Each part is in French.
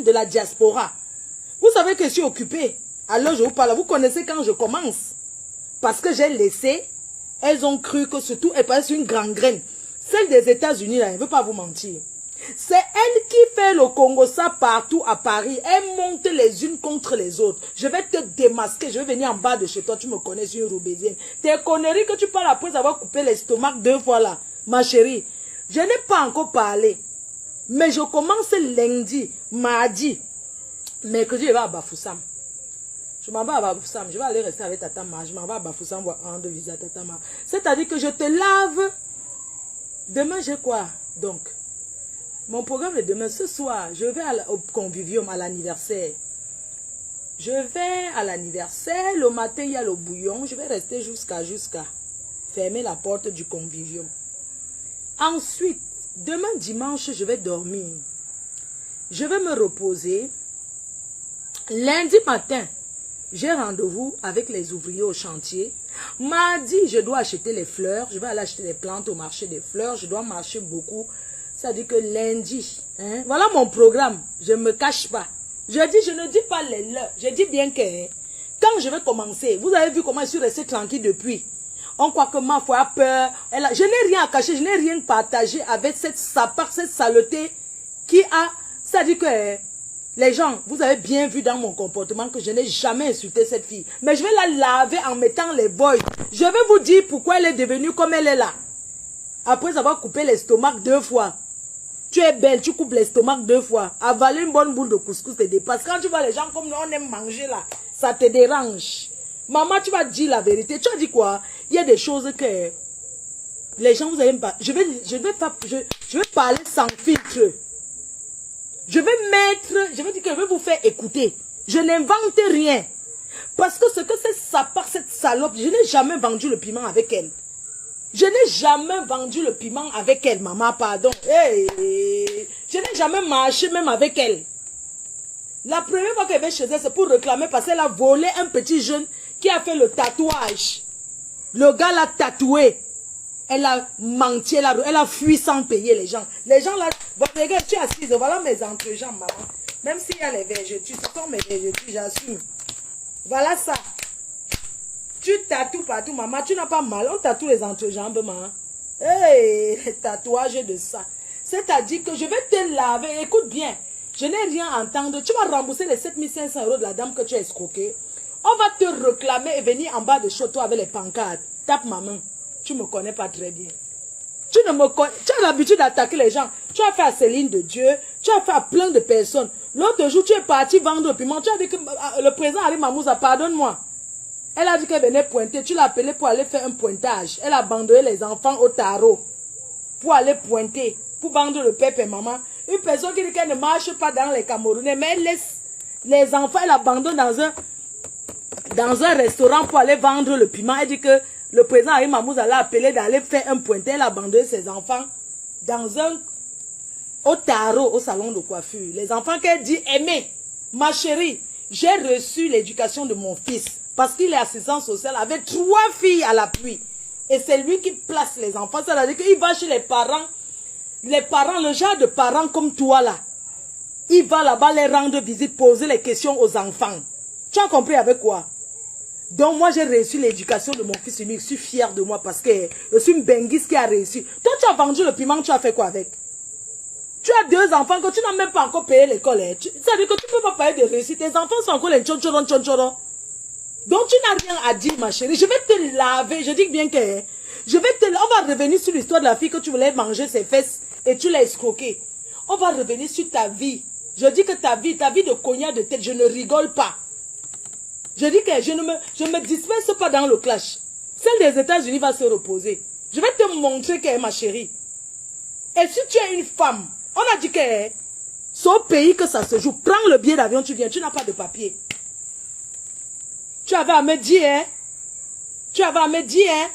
de la diaspora. Vous savez que je suis occupée. Alors je vous parle. Vous connaissez quand je commence. Parce que j'ai laissé. Elles ont cru que surtout, elle passe une grande graine. Celle des États-Unis, là, elle ne veut pas vous mentir. C'est elle qui fait le Congo ça partout à Paris. Elle monte les unes contre les autres. Je vais te démasquer. Je vais venir en bas de chez toi. Tu me connais, je suis une Roubaisienne. Tes conneries que tu parles après avoir coupé l'estomac 2 fois là. Ma chérie, je n'ai pas encore parlé. Mais je commence lundi, mardi, mercredi, je vais à Bafoussam. Je m'en vais à Bafoussam. Je vais aller rester avec Tata Ma. Je m'en vais à Bafoussam voir rendre visite à Tata Ma. C'est-à-dire que je te lave. Demain, j'ai quoi? Donc, mon programme est demain. Ce soir, je vais au convivium, à l'anniversaire. Je vais à l'anniversaire. Le matin, il y a le bouillon. Je vais rester jusqu'à fermer la porte du convivium. Ensuite, demain dimanche, je vais dormir. Je vais me reposer. Lundi matin, j'ai rendez-vous avec les ouvriers au chantier. Mardi, je dois acheter les fleurs. Je vais aller acheter les plantes au marché des fleurs. Je dois marcher beaucoup. Ça dit que lundi, hein, voilà mon programme. Je ne me cache pas. Je ne dis pas les leurs. Je dis bien que quand je vais commencer, vous avez vu comment je suis restée tranquille depuis. On croit que ma foi a peur. Je n'ai rien à cacher, je n'ai rien partagé avec cette saleté qui a... Ça dit que les gens, vous avez bien vu dans mon comportement que je n'ai jamais insulté cette fille. Mais je vais la laver en mettant les boys. Je vais vous dire pourquoi elle est devenue comme elle est là. Après avoir coupé l'estomac 2 fois. Tu es belle, tu coupes l'estomac 2 fois. Avaler une bonne boule de couscous te dépasse. Quand tu vois les gens comme nous, on aime manger là, ça te dérange. Maman, tu vas dire la vérité. Tu as dit quoi? Il y a des choses que les gens vous aiment pas. Je vais parler sans filtre. Je vais dire que je vais vous faire écouter. Je n'invente rien. Parce que ce que c'est ça par cette salope, je n'ai jamais vendu le piment avec elle. Je n'ai jamais vendu le piment avec elle, maman, pardon. Hey, je n'ai jamais marché même avec elle. La première fois qu'elle est chez elle, c'est pour réclamer parce qu'elle a volé un petit jeune qui a fait le tatouage. Le gars l'a tatoué. Elle a menti, elle a fui sans payer les gens. Les gens là, bon, regarde, tu es assise, voilà mes entrejambes, maman. Même s'il y a les vergetures, ce sont mes vergetures, j'assume. Voilà ça. Tu tatoues partout, maman, tu n'as pas mal. On tatoue les entrejambes, maman. Hey, tatouage de ça. C'est-à-dire que je vais te laver, écoute bien. Je n'ai rien à entendre. Tu vas rembourser les 7500 € de la dame que tu as escroquée. On va te réclamer et venir en bas de chez toi avec les pancartes. Tape ma main. Tu ne me connais pas très bien. Tu as l'habitude d'attaquer les gens. Tu as fait à Céline de Dieu. Tu as fait à plein de personnes. L'autre jour, tu es parti vendre le piment. Tu as dit que le président Harry Mamouza, pardonne-moi. Elle a dit qu'elle venait pointer. Tu l'as appelé pour aller faire un pointage. Elle a abandonné les enfants au tarot. Pour aller pointer. Pour vendre le père et maman. Une personne qui dit qu'elle ne marche pas dans les Camerounais. Mais elle laisse les enfants. Elle abandonne dans un restaurant pour aller vendre le piment. Elle dit que le président Harry Mamouza l'a appelé d'aller faire un pointé. Elle a abandonné ses enfants au tarot, au salon de coiffure. Les enfants qu'elle dit aimer. Ma chérie, j'ai reçu l'éducation de mon fils. Parce qu'il est assistant social avec 3 filles à l'appui. Et c'est lui qui place les enfants. C'est-à-dire qu'il va chez les parents, le genre de parents comme toi là. Il va là-bas les rendre visite, poser les questions aux enfants. Tu as compris avec quoi? Donc moi j'ai réussi l'éducation de mon fils unique. Je suis fière de moi parce que je suis une benguise qui a réussi. Toi tu as vendu le piment, tu as fait quoi avec? Tu as 2 enfants que tu n'as même pas encore payé l'école. Ça veut dire que tu ne peux pas payer de réussite. Tes enfants sont encore les tchonchoron. Donc tu n'as rien à dire ma chérie. Je vais te laver. Je dis bien que on va revenir sur l'histoire de la fille que tu voulais manger ses fesses et tu l'as escroquée. On va revenir sur ta vie. Je dis que ta vie de cognac de tête, je ne rigole pas. Je dis que je ne me disperse pas dans le clash. Celle des États-Unis va se reposer. Je vais te montrer qu'elle est ma chérie. Et si tu es une femme, on a dit que c'est au pays que ça se joue. Prends le billet d'avion, tu viens, tu n'as pas de papier. Tu avais à me dire, hein? Tu avais à me dire, hein?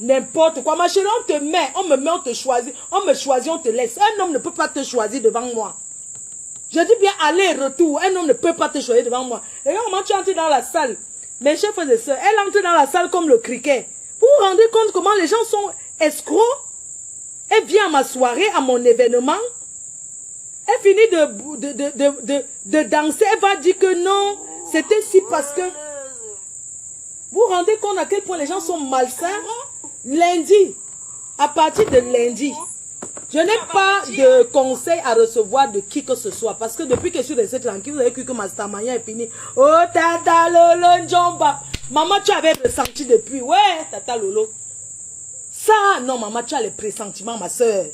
N'importe quoi. Ma chérie, on te met, on me met, on te choisit. On me choisit, on te laisse. Un homme ne peut pas te choisir devant moi. Je dis bien aller et retour. Un homme ne peut pas te choisir devant moi. Regarde comment tu entres dans la salle. Mes chers frères et sœurs, elle entre dans la salle comme le criquet. Vous vous rendez compte comment les gens sont escrocs? Elle vient à ma soirée, à mon événement. Elle finit de danser. Elle va dire que non, c'était si parce que... Vous vous rendez compte à quel point les gens sont malsains? Lundi, à partir de lundi, je n'ai pas de conseil à recevoir de qui que ce soit. Parce que depuis que je suis restée tranquille, vous avez cru que ma stamania est finie. Oh, tata Lolo Njomba. Maman, tu avais ressenti depuis. Ouais, tata Lolo. Ça, non, maman, tu as les pressentiments, ma soeur.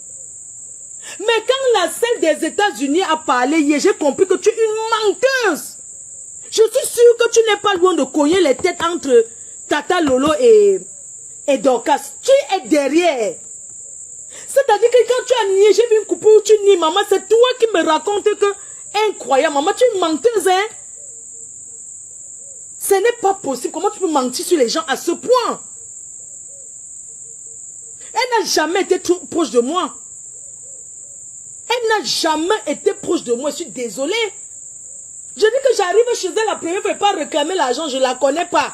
Mais quand la celle des États-Unis a parlé hier, j'ai compris que tu es une menteuse. Je suis sûre que tu n'es pas loin de cogner les têtes entre Tata Lolo et Dorcas. Tu es derrière. C'est-à-dire que quand tu as nié, j'ai vu une coupure où tu nies, maman, c'est toi qui me racontes que, incroyable, maman, tu es une menteuse, hein. Ce n'est pas possible. Comment tu peux mentir sur les gens à ce point? Elle n'a jamais été trop proche de moi. Elle n'a jamais été proche de moi. Je suis désolée. Je dis que j'arrive chez elle la première fois, pas réclamer l'argent, je ne la connais pas.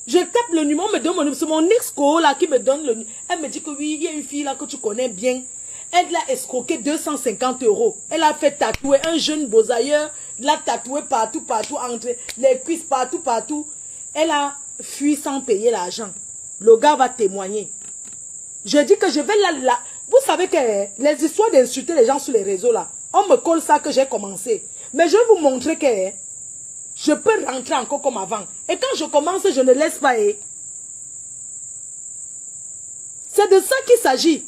Je tape le numéro, me donne mon numéro. C'est mon ex-co là qui me donne le numéro. Elle me dit que oui, il y a une fille là que tu connais bien. Elle l'a escroqué 250 €. Elle a fait tatouer un jeune beau-ailleurs. L'a tatoué partout, entre les cuisses, partout. Elle a fui sans payer l'argent. Le gars va témoigner. Je dis que je vais là. Vous savez que les histoires d'insulter les gens sur les réseaux là, on me colle ça que j'ai commencé. Mais je vais vous montrer que je peux rentrer encore comme avant. Et quand je commence, je ne laisse pas. C'est de ça qu'il s'agit.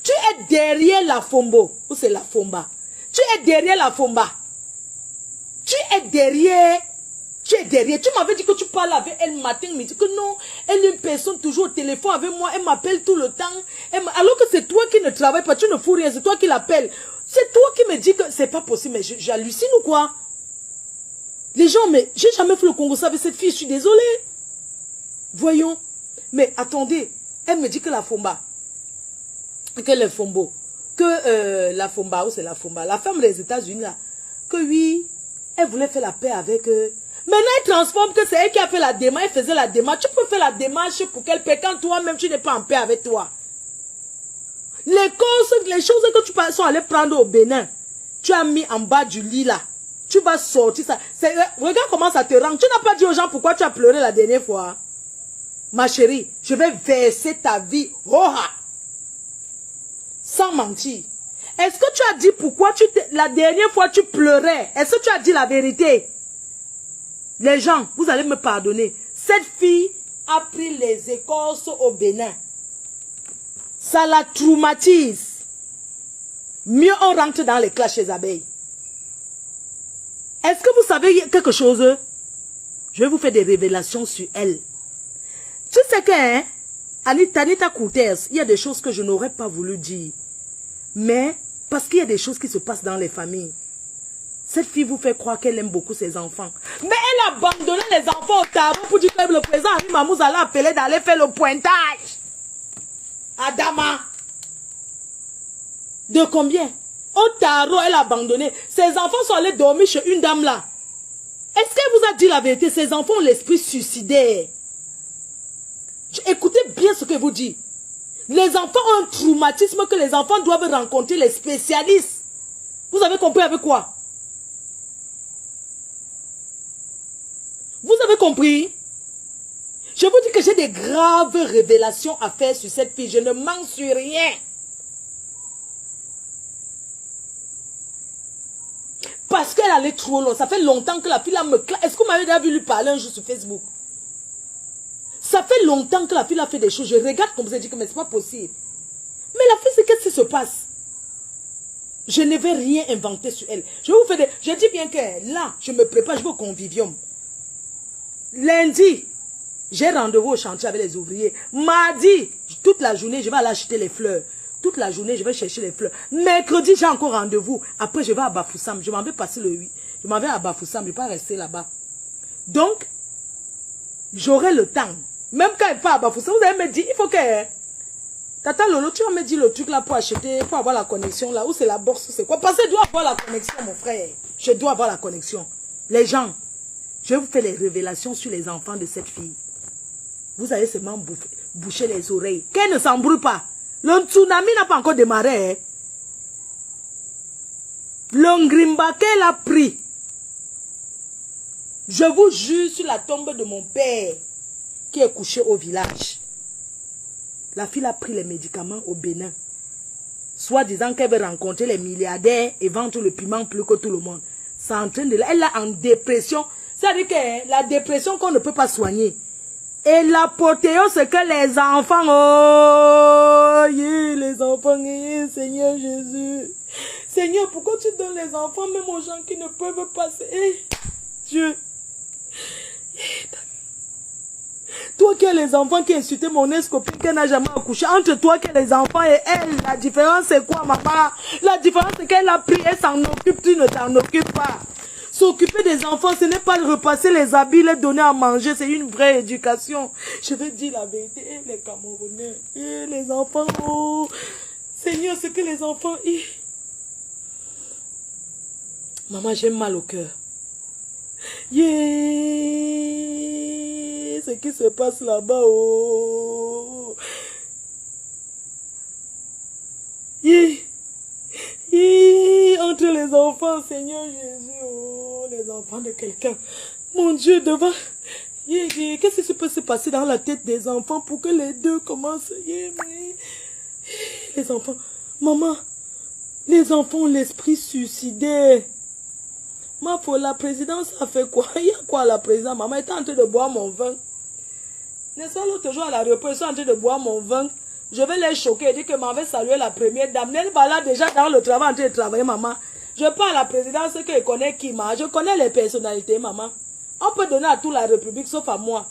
Tu es derrière la Fombo. Ou c'est la Fomba. Tu es derrière la Fomba. Tu es derrière. Tu es derrière. Tu m'avais dit que tu parles avec elle matin. Il me dit que non. Elle est une personne toujours au téléphone avec moi. Elle m'appelle tout le temps. Alors que c'est toi qui ne travailles pas. Tu ne fous rien. C'est toi qui l'appelles. C'est toi qui me dis que c'est pas possible. Mais j'hallucine ou quoi? Les gens, mais j'ai jamais fait le Congo avec cette fille. Je suis désolée. Voyons. Mais attendez. Elle me dit que la Fomba. Que le Fombo. Que la Fomba. Ou c'est la Fomba. La femme des États-Unis là. Que oui. Elle voulait faire la paix avec eux. Maintenant, elle transforme que c'est elle qui a fait la démarche. Elle faisait la démarche. Tu peux faire la démarche pour qu'elle paie quand toi-même tu n'es pas en paix avec toi. Les choses que tu sont allées prendre au Bénin, tu as mis en bas du lit là. Tu vas sortir ça. Regarde comment ça te rend. Tu n'as pas dit aux gens pourquoi tu as pleuré la dernière fois. Ma chérie, je vais verser ta vie. Sans mentir. Est-ce que tu as dit pourquoi la dernière fois tu pleurais? Est-ce que tu as dit la vérité? Les gens, vous allez me pardonner. Cette fille a pris les écorces au Bénin. Ça la traumatise. Mieux on rentre dans les classes chez abeilles. Est-ce que vous savez quelque chose? Je vais vous faire des révélations sur elle. Tu sais que, hein, Anita Couters, il y a des choses que je n'aurais pas voulu dire. Mais, parce qu'il y a des choses qui se passent dans les familles. Cette fille vous fait croire qu'elle aime beaucoup ses enfants. Mais elle a abandonné les enfants au tarot pour dire que le président Henri Mamouze allait appeler d'aller faire le pointage. Adama. De combien? Au tarot, elle a abandonné. Ses enfants sont allés dormir chez une dame là. Est-ce qu'elle vous a dit la vérité? Ses enfants ont l'esprit suicidaire. Écoutez bien ce que vous dites. Les enfants ont un traumatisme que les enfants doivent rencontrer les spécialistes. Vous avez compris avec quoi? Vous avez compris? Je vous dis que j'ai des graves révélations à faire sur cette fille. Je ne mens sur rien. Parce qu'elle allait trop loin. Ça fait longtemps que la fille là me claque. Est-ce que vous m'avez déjà vu lui parler un jour sur Facebook? Ça fait longtemps que la fille a fait des choses. Je regarde comme ça et je dis que mais c'est pas possible. Mais la fille, c'est qu'est-ce qui se passe? Je ne vais rien inventer sur elle. Je vais vous faire des... Je dis bien que là, je me prépare, je vais au convivium. Lundi, j'ai rendez-vous au chantier avec les ouvriers. Mardi, toute la journée, je vais aller acheter les fleurs. Toute la journée, je vais chercher les fleurs. Mercredi, j'ai encore rendez-vous. Après, je vais à Bafoussam. Je m'en vais passer le 8. Je m'en vais à Bafoussam. Je ne vais pas rester là-bas. Donc, j'aurai le temps. Même quand elle part à Bafoussam, vous allez me dire, il faut que... Tata Lolo, tu vas me dire le truc là pour acheter, pour avoir la connexion là. Où c'est la bourse, c'est quoi? Parce que je dois avoir la connexion, mon frère. Je dois avoir la connexion. Les gens, je vais vous faire les révélations sur les enfants de cette fille. Vous allez seulement boucher les oreilles. Qu'elle ne s'embrouille pas. Le tsunami n'a pas encore démarré. Hein. L'ongrimba qu'elle a pris. Je vous jure sur la tombe de mon père qui est couché au village. La fille a pris les médicaments au Bénin. Soit disant qu'elle veut rencontrer les milliardaires et vendre le piment plus que tout le monde. C'est en train de... Elle est en dépression. C'est-à-dire que la dépression qu'on ne peut pas soigner. Et l'apothéose, c'est que les enfants... Oh, yeah, les enfants, yeah, Seigneur Jésus. Seigneur, pourquoi tu donnes les enfants même aux gens qui ne peuvent pas... Dieu. Toi qui as les enfants qui insultent mon escopine qui n'a jamais accouché, entre toi qui as les enfants et elle, la différence c'est quoi, maman? La différence c'est qu'elle a pris, elle s'en occupe, tu ne t'en occupes pas. S'occuper des enfants, ce n'est pas de repasser les habits, les donner à manger, c'est une vraie éducation. Je vais dire la vérité, et les Camerounais, et les enfants, oh, Seigneur, c'est que les enfants, maman, j'ai mal au cœur. Yeah, ce qui se passe là-bas, oh. Yeah. Yeah. Entre les enfants, Seigneur Jésus, oh, les enfants de quelqu'un. Mon Dieu, devant. Yeah, yeah. Qu'est-ce qui peut se passer dans la tête des enfants pour que les deux commencent? Yeah, mais... Les enfants, maman, les enfants ont l'esprit suicidaire. Ma pour la présidence, ça fait quoi? Il y a quoi la présidence? Maman était en train de boire mon vin. N'est-ce pas l'autre jour à l'aéroport, ils sont en train de boire mon vin. Je vais les choquer et dire que m'en vais saluer la première dame. Elle va là déjà dans le travail en train de travailler, maman. Je parle à la présidence que je connais qui, maman. Je connais les personnalités, maman. On peut donner à toute la République sauf à moi.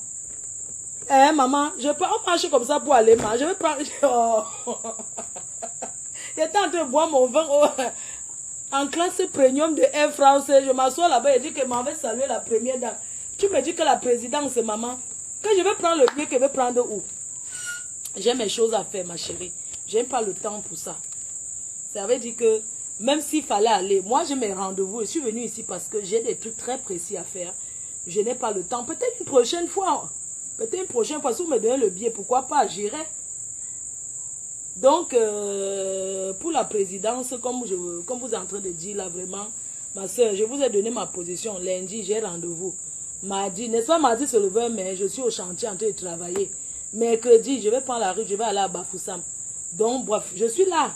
Eh, maman, on marche comme ça pour aller, maman. Je vais prendre... Oh. J'étais en train de boire mon vin. Oh. En classe premium de Air France, je m'assois là-bas et dis que je m'en vais saluer la première dame. Tu me dis que la présidence, maman, que je vais prendre le billet, que je vais prendre où? J'ai mes choses à faire, ma chérie. Je n'ai pas le temps pour ça. Ça veut dire que même s'il fallait aller, moi j'ai mes rendez-vous. Je suis venue ici parce que j'ai des trucs très précis à faire. Je n'ai pas le temps. Peut-être une prochaine fois. Peut-être une prochaine fois, si vous me donnez le billet, pourquoi pas, j'irai. Donc, pour la présidence, comme vous êtes en train de dire là, vraiment, ma soeur, je vous ai donné ma position. Lundi, j'ai rendez-vous. Mardi, n'est-ce pas, mardi c'est le 20 mai, je suis au chantier en train de travailler. Mercredi, je vais prendre la rue, je vais aller à Bafoussam. Donc, bref, je suis là.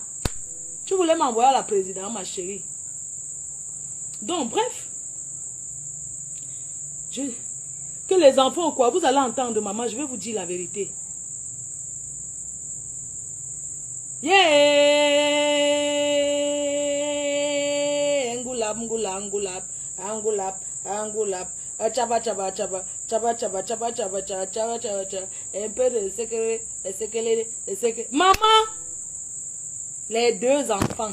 Tu voulais m'envoyer à la présidence, ma chérie. Donc, bref. Que les enfants, quoi, vous allez entendre, maman, je vais vous dire la vérité. Yeah, angulap, angulap, angulap, angulap, chaba chaba chaba, chaba chaba chaba chaba chaba chaba chaba, un peu de secret, maman, les deux enfants.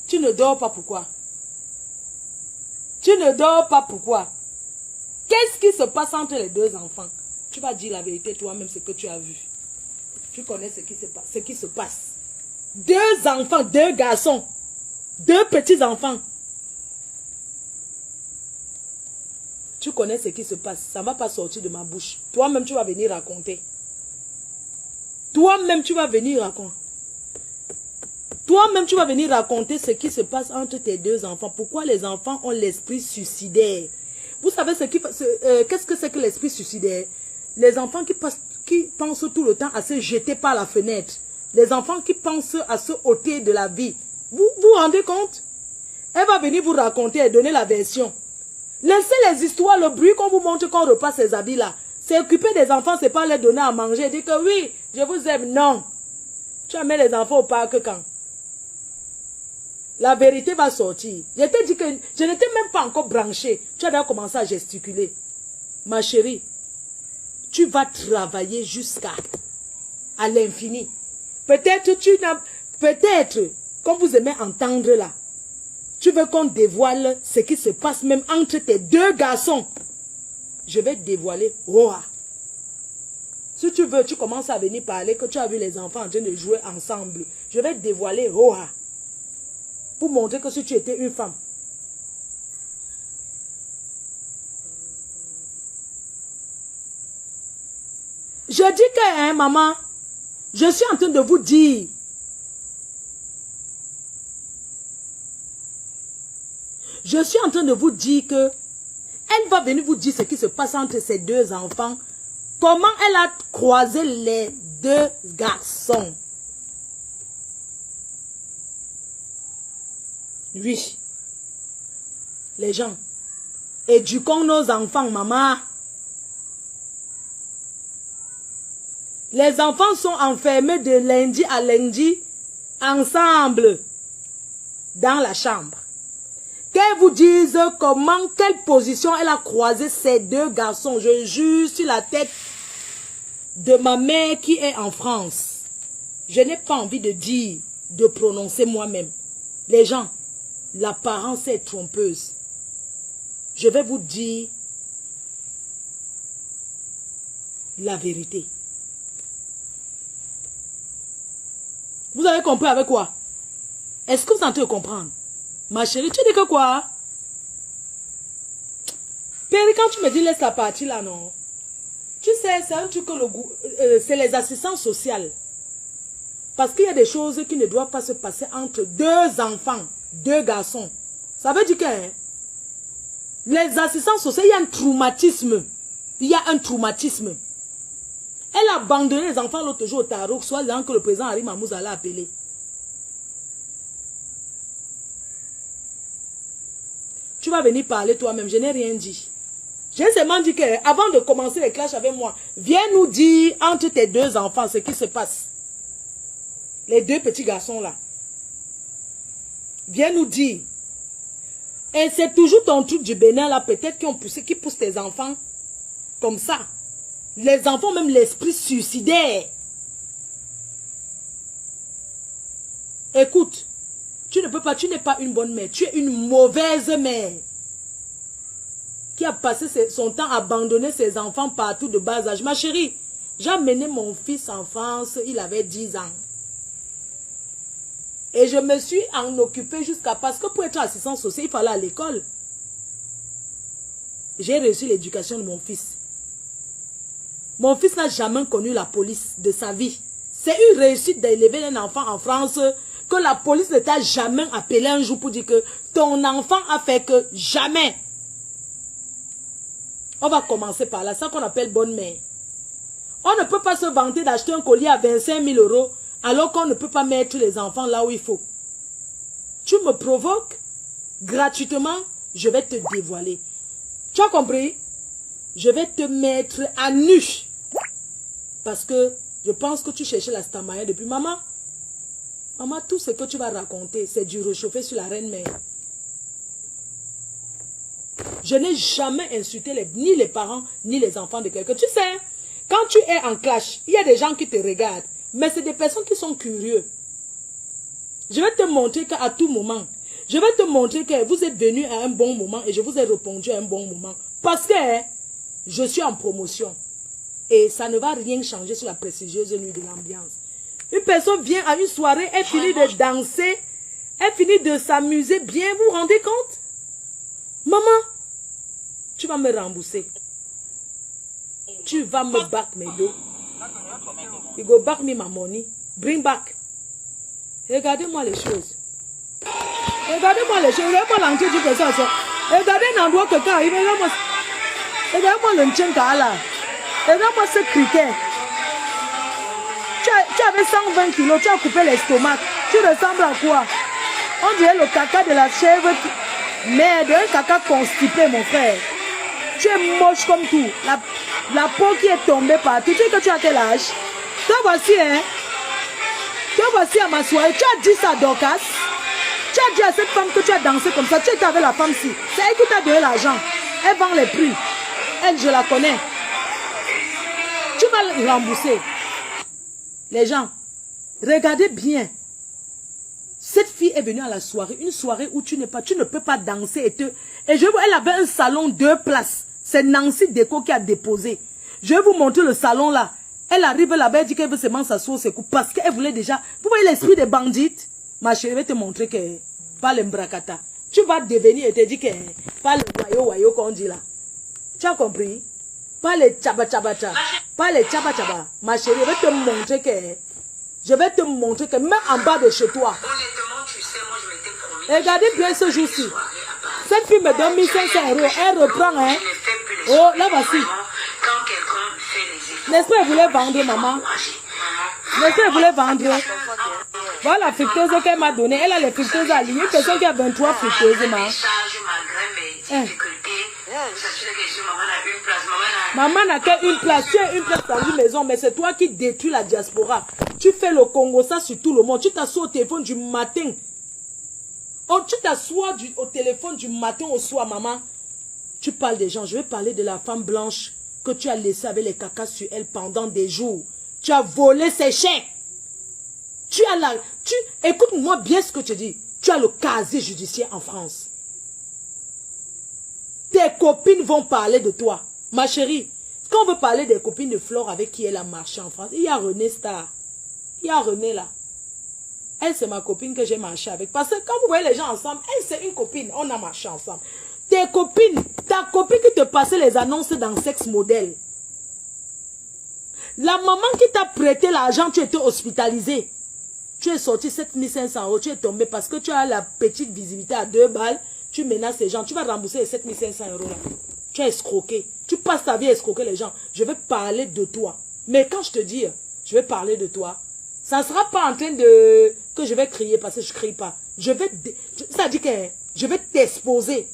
Tu ne dors pas pourquoi? Tu ne dors pas pourquoi? Qu'est-ce qui se passe entre les deux enfants? Tu vas dire la vérité toi-même, ce que tu as vu. Tu connais ce qui se passe. Deux enfants, deux garçons, deux petits enfants. Tu connais ce qui se passe. Ça ne va pas sortir de ma bouche. Toi-même, tu vas venir raconter. Toi-même, tu vas venir raconter. Toi-même, tu vas venir raconter ce qui se passe entre tes deux enfants. Pourquoi les enfants ont l'esprit suicidaire? Vous savez qu'est-ce que c'est que l'esprit suicidaire? Les enfants qui pensent tout le temps à se jeter par la fenêtre. Les enfants qui pensent à se ôter de la vie. Vous vous rendez compte? Elle va venir vous raconter et donner la version. Laissez les histoires, le bruit qu'on vous montre quand on repasse ces habits-là. C'est occuper des enfants, c'est pas les donner à manger. Dire que oui, je vous aime. Non. Tu amènes les enfants au parc quand? La vérité va sortir. Je t'ai dit que je n'étais même pas encore branchée. Tu as déjà commencé à gesticuler. Ma chérie. Tu vas travailler jusqu'à l'infini. Peut-être comme vous aimez entendre là, tu veux qu'on dévoile ce qui se passe même entre tes deux garçons. Je vais te dévoiler. Oh. Si tu veux, tu commences à venir parler que tu as vu les enfants en train de jouer ensemble. Je vais te dévoiler. Oh. Pour montrer que si tu étais une femme. Je dis que, hein, maman, je suis en train de vous dire Je suis en train de vous dire que elle va venir vous dire ce qui se passe entre ces deux enfants. Comment elle a croisé les deux garçons. Oui. Les gens. Éduquons nos enfants, maman. Les enfants sont enfermés de lundi à lundi, ensemble, dans la chambre. Qu'elle vous dise comment, quelle position elle a croisé ces deux garçons. Je jure sur la tête de ma mère qui est en France. Je n'ai pas envie de dire, de prononcer moi-même. Les gens, l'apparence est trompeuse. Je vais vous dire la vérité. Vous avez compris avec quoi? Est-ce que vous entendez comprendre? Ma chérie, tu dis que quoi? Péri, quand tu me dis laisse la partie là, non? Tu sais, c'est un truc que c'est les assistants sociaux. Parce qu'il y a des choses qui ne doivent pas se passer entre deux enfants, deux garçons. Ça veut dire que les assistants sociaux, il y a un traumatisme. Il y a un traumatisme. Elle a abandonné les enfants l'autre jour au tarot, soit disant que le président Harry Mamouza l'a appelé. Tu vas venir parler toi-même, je n'ai rien dit. J'ai seulement dit que avant de commencer les clashs avec moi, viens nous dire entre tes deux enfants ce qui se passe. Les deux petits garçons là. Viens nous dire. Et c'est toujours ton truc du Bénin là, peut-être qui pousse tes enfants comme ça. Les enfants ont même l'esprit suicidaire. Écoute, tu ne peux pas, tu n'es pas une bonne mère, tu es une mauvaise mère. Qui a passé son temps à abandonner ses enfants partout de bas âge. Ma chérie, j'ai amené mon fils en France, il avait 10 ans. Et je me suis en occupée jusqu'à... Parce que pour être assistant social, il fallait aller à l'école. J'ai reçu l'éducation de mon fils. Mon fils n'a jamais connu la police de sa vie. C'est une réussite d'élever un enfant en France que la police ne t'a jamais appelé un jour pour dire que ton enfant a fait que jamais. On va commencer par là, ça qu'on appelle bonne mère. On ne peut pas se vanter d'acheter un collier à 25 000 € alors qu'on ne peut pas mettre les enfants là où il faut. Tu me provoques, gratuitement, je vais te dévoiler. Tu as compris? Je vais te mettre à nu. Parce que je pense que tu cherchais la stamaya depuis maman. Maman, tout ce que tu vas raconter, c'est du réchauffé sur la reine mère. Je n'ai jamais insulté ni les parents, ni les enfants de quelqu'un. Tu sais, quand tu es en clash, il y a des gens qui te regardent. Mais c'est des personnes qui sont curieux. Je vais te montrer qu'à tout moment, je vais te montrer que vous êtes venu à un bon moment et je vous ai répondu à un bon moment. Parce que je suis en promotion. Et ça ne va rien changer sur la prestigieuse nuit de l'ambiance. Une personne vient à une soirée, elle finit de danser, elle finit de s'amuser bien, vous vous rendez compte? Maman, tu vas me rembourser. Tu vas me back mes dos. You go back me my money. Bring back. Regardez-moi les choses. Regardez-moi les choses. Regardez-moi l'entrée du personne. Regardez l'endroit que quand il regardez-moi le tchenka là. Regardez-moi ce criquet. Tu avais 120 kilos, tu as coupé l'estomac. Tu ressembles à quoi? On dirait le caca de la chèvre. Merde, un caca constipé, mon frère. Tu es moche comme tout. La peau qui est tombée partout. Tu sais que tu as quel âge? Toi voici, hein? Toi voici à ma soirée. Tu as dit ça à Dorcas? Tu as dit à cette femme que tu as dansé comme ça. Tu étais avec la femme-ci. C'est elle qui t'a donné l'argent. Elle vend les prix. Elle, je la connais. Tu vas le rembourser. Les gens, regardez bien. Cette fille est venue à la soirée. Une soirée où tu ne peux pas danser. Et je vois, elle avait un salon 2 places. C'est Nancy Déco qui a déposé. Je vais vous montrer le salon là. Elle arrive là-bas, elle dit qu'elle veut seulement s'asseoir ses coups. Parce qu'elle voulait déjà... Vous voyez l'esprit des bandites? Ma chérie, je vais te montrer que... Pas le mbrakata. Tu vas devenir et te dire que... Pas le wayo qu'on dit là. Tu as compris? Pas les tchaba. Pas les tchaba. Ma chérie, je vais te montrer que... Je vais te montrer que même en bas de chez toi... Honnêtement, tu sais, moi je m'étais promis... Regardez bien ce jour-ci. Cette fille me donne 1500 €. Elle reprend, hein. Oh, là, voici. N'est-ce pas, elle voulait vendre, maman? N'est-ce pas, elle voulait vendre? Voilà la fructose qu'elle m'a donnée. Elle a les fructoses alignées. Une personne qui a 23 fructoses, ma. Maman n'a qu'une place. Tu as une place dans une maison, mais c'est toi qui détruis la diaspora. Tu fais le Congo, ça sur tout le monde. Tu t'assois au téléphone du matin. Oh, tu t'assois au téléphone du matin au soir, maman. Tu parles des gens. Je vais parler de la femme blanche que tu as laissée avec les cacas sur elle pendant des jours. Tu as volé ses chèques. Écoute-moi bien ce que tu dis. Tu as le casier judiciaire en France. Tes copines vont parler de toi. Ma chérie, quand on veut parler des copines de Flore avec qui elle a marché en France, il y a René Star. Il y a René là. Elle, c'est ma copine que j'ai marché avec. Parce que quand vous voyez les gens ensemble, elle, c'est une copine. On a marché ensemble. Tes copines, ta copine qui te passait les annonces dans Sex Model. La maman qui t'a prêté l'argent, tu étais hospitalisé. Tu es sorti 7500 €, tu es tombé parce que tu as la petite visibilité à 2 balles. Tu menaces les gens, tu vas rembourser les 7500 € là. Tu as escroqué. Tu passes ta vie à escroquer les gens. Je vais parler de toi. Mais quand je te dis, je vais parler de toi, ça ne sera pas en train de... que je vais crier parce que je ne crie pas. Ça dit que je vais t'exposer.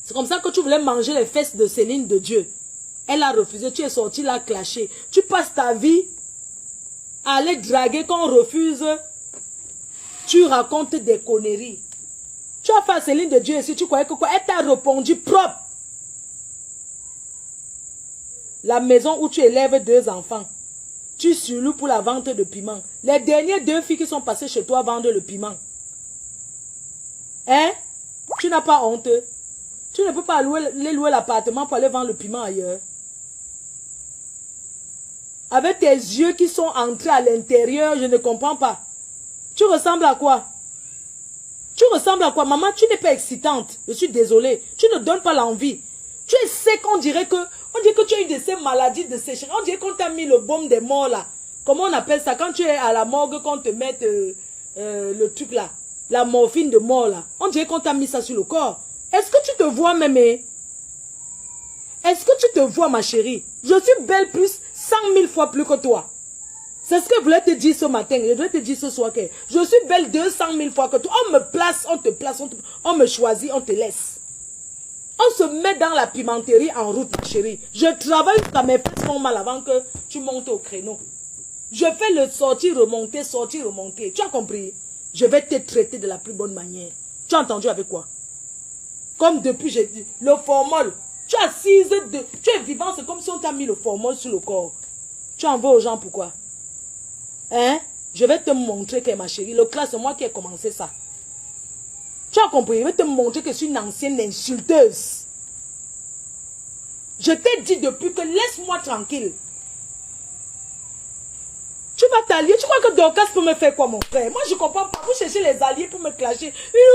C'est comme ça que tu voulais manger les fesses de Céline de Dieu. Elle a refusé, tu es sorti là clashé. Tu passes ta vie à aller draguer quand on refuse. Tu racontes des conneries. Tu as fait Céline de Dieu ici, tu croyais que quoi? Elle t'a répondu propre. La maison où tu élèves 2 enfants. Tu surloues pour la vente de piment. Les dernières 2 filles qui sont passées chez toi vendent le piment. Hein? Tu n'as pas honte. Tu ne peux pas louer l'appartement pour aller vendre le piment ailleurs. Avec tes yeux qui sont entrés à l'intérieur, je ne comprends pas. Tu ressembles à quoi? Tu ressembles à quoi? Maman, tu n'es pas excitante. Je suis désolée. Tu ne donnes pas l'envie. Tu es sec, on dirait que tu as eu de ces maladies de sécheresse. On dirait qu'on t'a mis le baume des morts là. Comment on appelle ça? Quand tu es à la morgue, qu'on te mette le truc là. La morphine de mort là. On dirait qu'on t'a mis ça sur le corps. Est-ce que tu te vois même? Est-ce que tu te vois, ma chérie? Je suis belle plus 100 000 fois plus que toi. C'est ce que je voulais te dire ce matin. Je voulais te dire ce soir que je suis belle 200 000 fois que toi. On me place, on te place, on me choisit, on te laisse. On se met dans la pimenterie en route, ma chérie. Je travaille jusqu'à mes fesses font mal avant que tu montes au créneau. Je fais le sortir, remonter, sortir, remonter. Tu as compris? Je vais te traiter de la plus bonne manière. Tu as entendu avec quoi? Comme depuis, j'ai dit, le formol. Tu es assise, tu es vivant, c'est comme si on t'a mis le formol sur le corps. Tu en veux aux gens pourquoi? Hein? Je vais te montrer que ma chérie, le classe, c'est moi qui ai commencé ça. Tu as compris? Je vais te montrer que je suis une ancienne insulteuse. Je t'ai dit depuis que laisse-moi tranquille. Tu vas t'allier. Tu crois que Dorcas peut me faire quoi, mon frère? Moi, je comprends pas. Vous cherchez les alliés pour me clasher.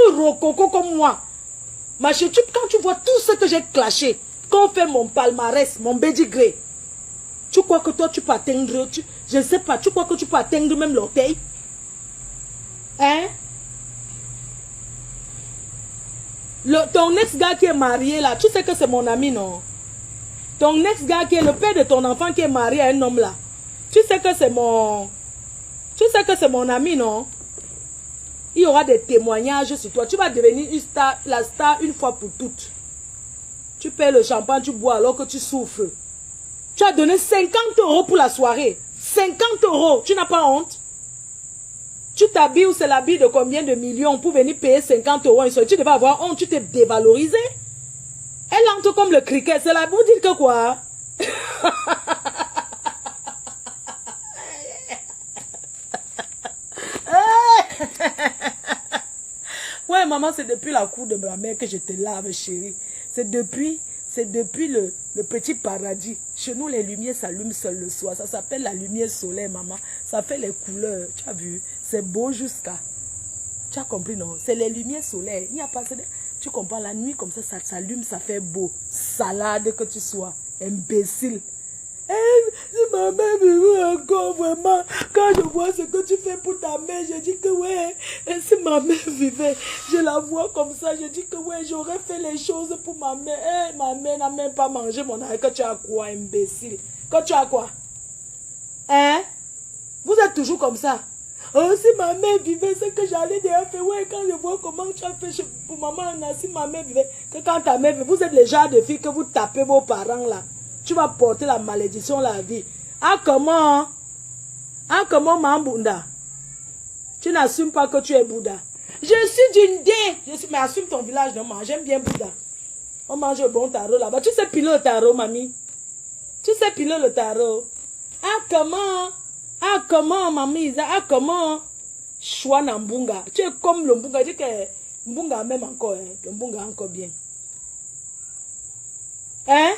Une rococo comme moi. Ma chérie, quand tu vois tout ce que j'ai clashé, quand on fait mon palmarès, mon bédigré, tu crois que toi, tu peux atteindre, je ne sais pas, tu crois que tu peux atteindre même l'orteil? Hein? Ton ex-gars qui est marié là, tu sais que c'est mon ami, non? Ton ex-gars qui est le père de ton enfant qui est marié à un homme là, tu sais que c'est mon... Tu sais que c'est mon ami, non? Il y aura des témoignages sur toi. Tu vas devenir une star, la star une fois pour toutes. Tu paies le champagne, tu bois alors que tu souffres. Tu as donné 50 € pour la soirée. 50 €. Tu n'as pas honte? Tu t'habilles ou c'est l'habit de combien de millions pour venir payer 50 €. Tu devais avoir honte, tu t'es dévalorisé. Elle entre comme le cricket. C'est là pour dire que quoi? Ouais, maman, c'est depuis la cour de ma mère que je te lave, chérie. C'est depuis le petit paradis. Chez nous, les lumières s'allument seul le soir. Ça s'appelle la lumière solaire, maman. Ça fait les couleurs. Tu as vu? C'est beau jusqu'à... Tu as compris, non? C'est les lumières solaires. Il n'y a pas... Tu comprends? La nuit, comme ça s'allume, ça fait beau. Salade que tu sois. Imbécile. Si ma mère vivait encore, vraiment, quand je vois ce que tu fais pour ta mère, je dis que ouais, et si ma mère vivait, je la vois comme ça, je dis que ouais, j'aurais fait les choses pour ma mère. Eh, ma mère n'a même pas mangé mon argent. Que tu as quoi, imbécile? Que tu as quoi? Hein? Vous êtes toujours comme ça. Oh, si ma mère vivait, c'est que j'allais déjà faire. Ouais, quand je vois comment tu as fait pour maman, si ma mère vivait, que quand ta mère vivait, vous êtes le genre de fille que vous tapez vos parents là. Tu vas porter la malédiction la vie. Ah, comment? Ah, comment, Mambunda? Tu n'assumes pas que tu es Bouddha. Je suis d'une dé. Mais assume ton village, non, j'aime bien Bouddha. On mange le bon tarot là-bas. Tu sais piler le tarot, mamie? Tu sais piler le tarot? Ah, comment? Ah, comment, mamie? Ah, comment? Choix Mbunga. Tu es comme le Mbunga. Dis que Mbunga même encore. Hein? Le Mbunga encore bien. Hein?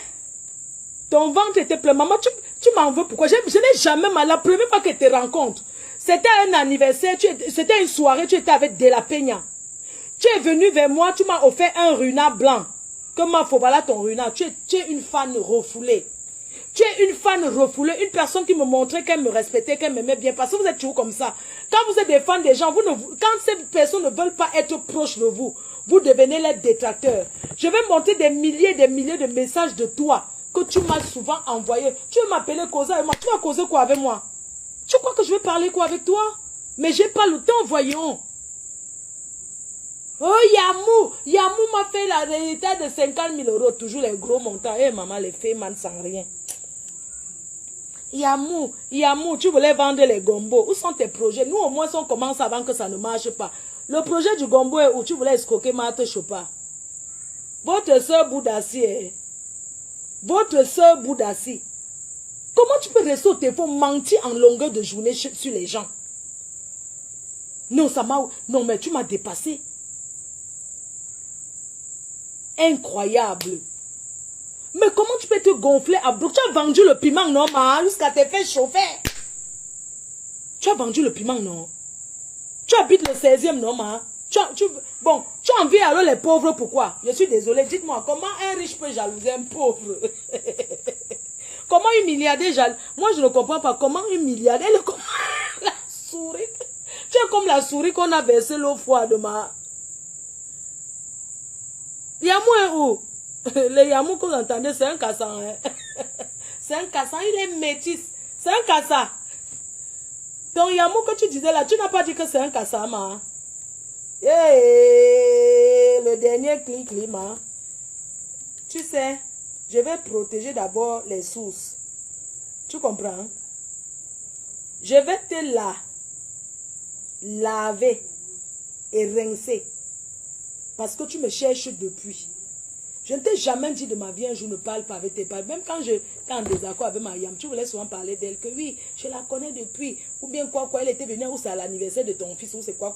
Ton ventre était plein. Maman, tu m'en veux pourquoi? Je n'ai jamais mal. La première fois que je te rencontre, c'était un anniversaire. C'était une soirée. Tu étais avec De La Peña. Tu es venu vers moi. Tu m'as offert un runa blanc. Comment faut voilà ton runa? Tu es une fan refoulée. Tu es une fan refoulée, une personne qui me montrait qu'elle me respectait, qu'elle m'aimait bien. Parce que vous êtes toujours comme ça. Quand vous êtes des fans des gens, quand ces personnes ne veulent pas être proches de vous, vous devenez les détracteurs. Je vais monter des milliers de messages de toi que tu m'as souvent envoyé. Tu veux m'appeler causer avec moi. Tu vas causer quoi avec moi? Tu crois que je vais parler quoi avec toi? Mais j'ai pas le temps, voyons. Oh, Yamou m'a fait la réalité de 50 000 euros. Toujours les gros montants. Eh, maman, les filles, man, sans rien. Yamou, tu voulais vendre les gombos. Où sont tes projets? Nous, au moins, on commence avant que ça ne marche pas. Le projet du gombo est où? Tu voulais escroquer Marthe Chopa. Votre soeur Boudassi, votre soeur Boudassi. Comment tu peux rester au téléphone, mentir en longueur de journée sur les gens? Non, non, mais tu m'as dépassé. Incroyable. Mais comment tu peux te gonfler à bloc? Tu as vendu le piment, non, jusqu'à te faire chauffer. Tu as vendu le piment, non? Tu habites le 16e, non, Bon, tu envies alors les pauvres, pourquoi? Je suis désolée, dites-moi, comment un riche peut jalouser un pauvre? Comment une milliardaire jalouse? Moi, je ne comprends pas comment une milliardaire, la souris. Tu es comme la souris qu'on a versé l'eau froide, Yamou est où? Le Yamou que vous entendez, c'est un cassan. Hein? C'est un cassan, il est métis. C'est un cassan. Ton Yamou que tu disais là, tu n'as pas dit que c'est un cassan, le dernier climat. Tu sais, je vais protéger d'abord les sources. Tu comprends? Je vais te laver et rincer. Parce que tu me cherches depuis. Je ne t'ai jamais dit de ma vie un jour ne parle pas avec tes parents. Même quand en désaccord avec Mariam, tu voulais souvent parler d'elle. Que oui, je la connais depuis. Ou bien quoi, elle était venue, ou c'est à l'anniversaire de ton fils, ou c'est quoi.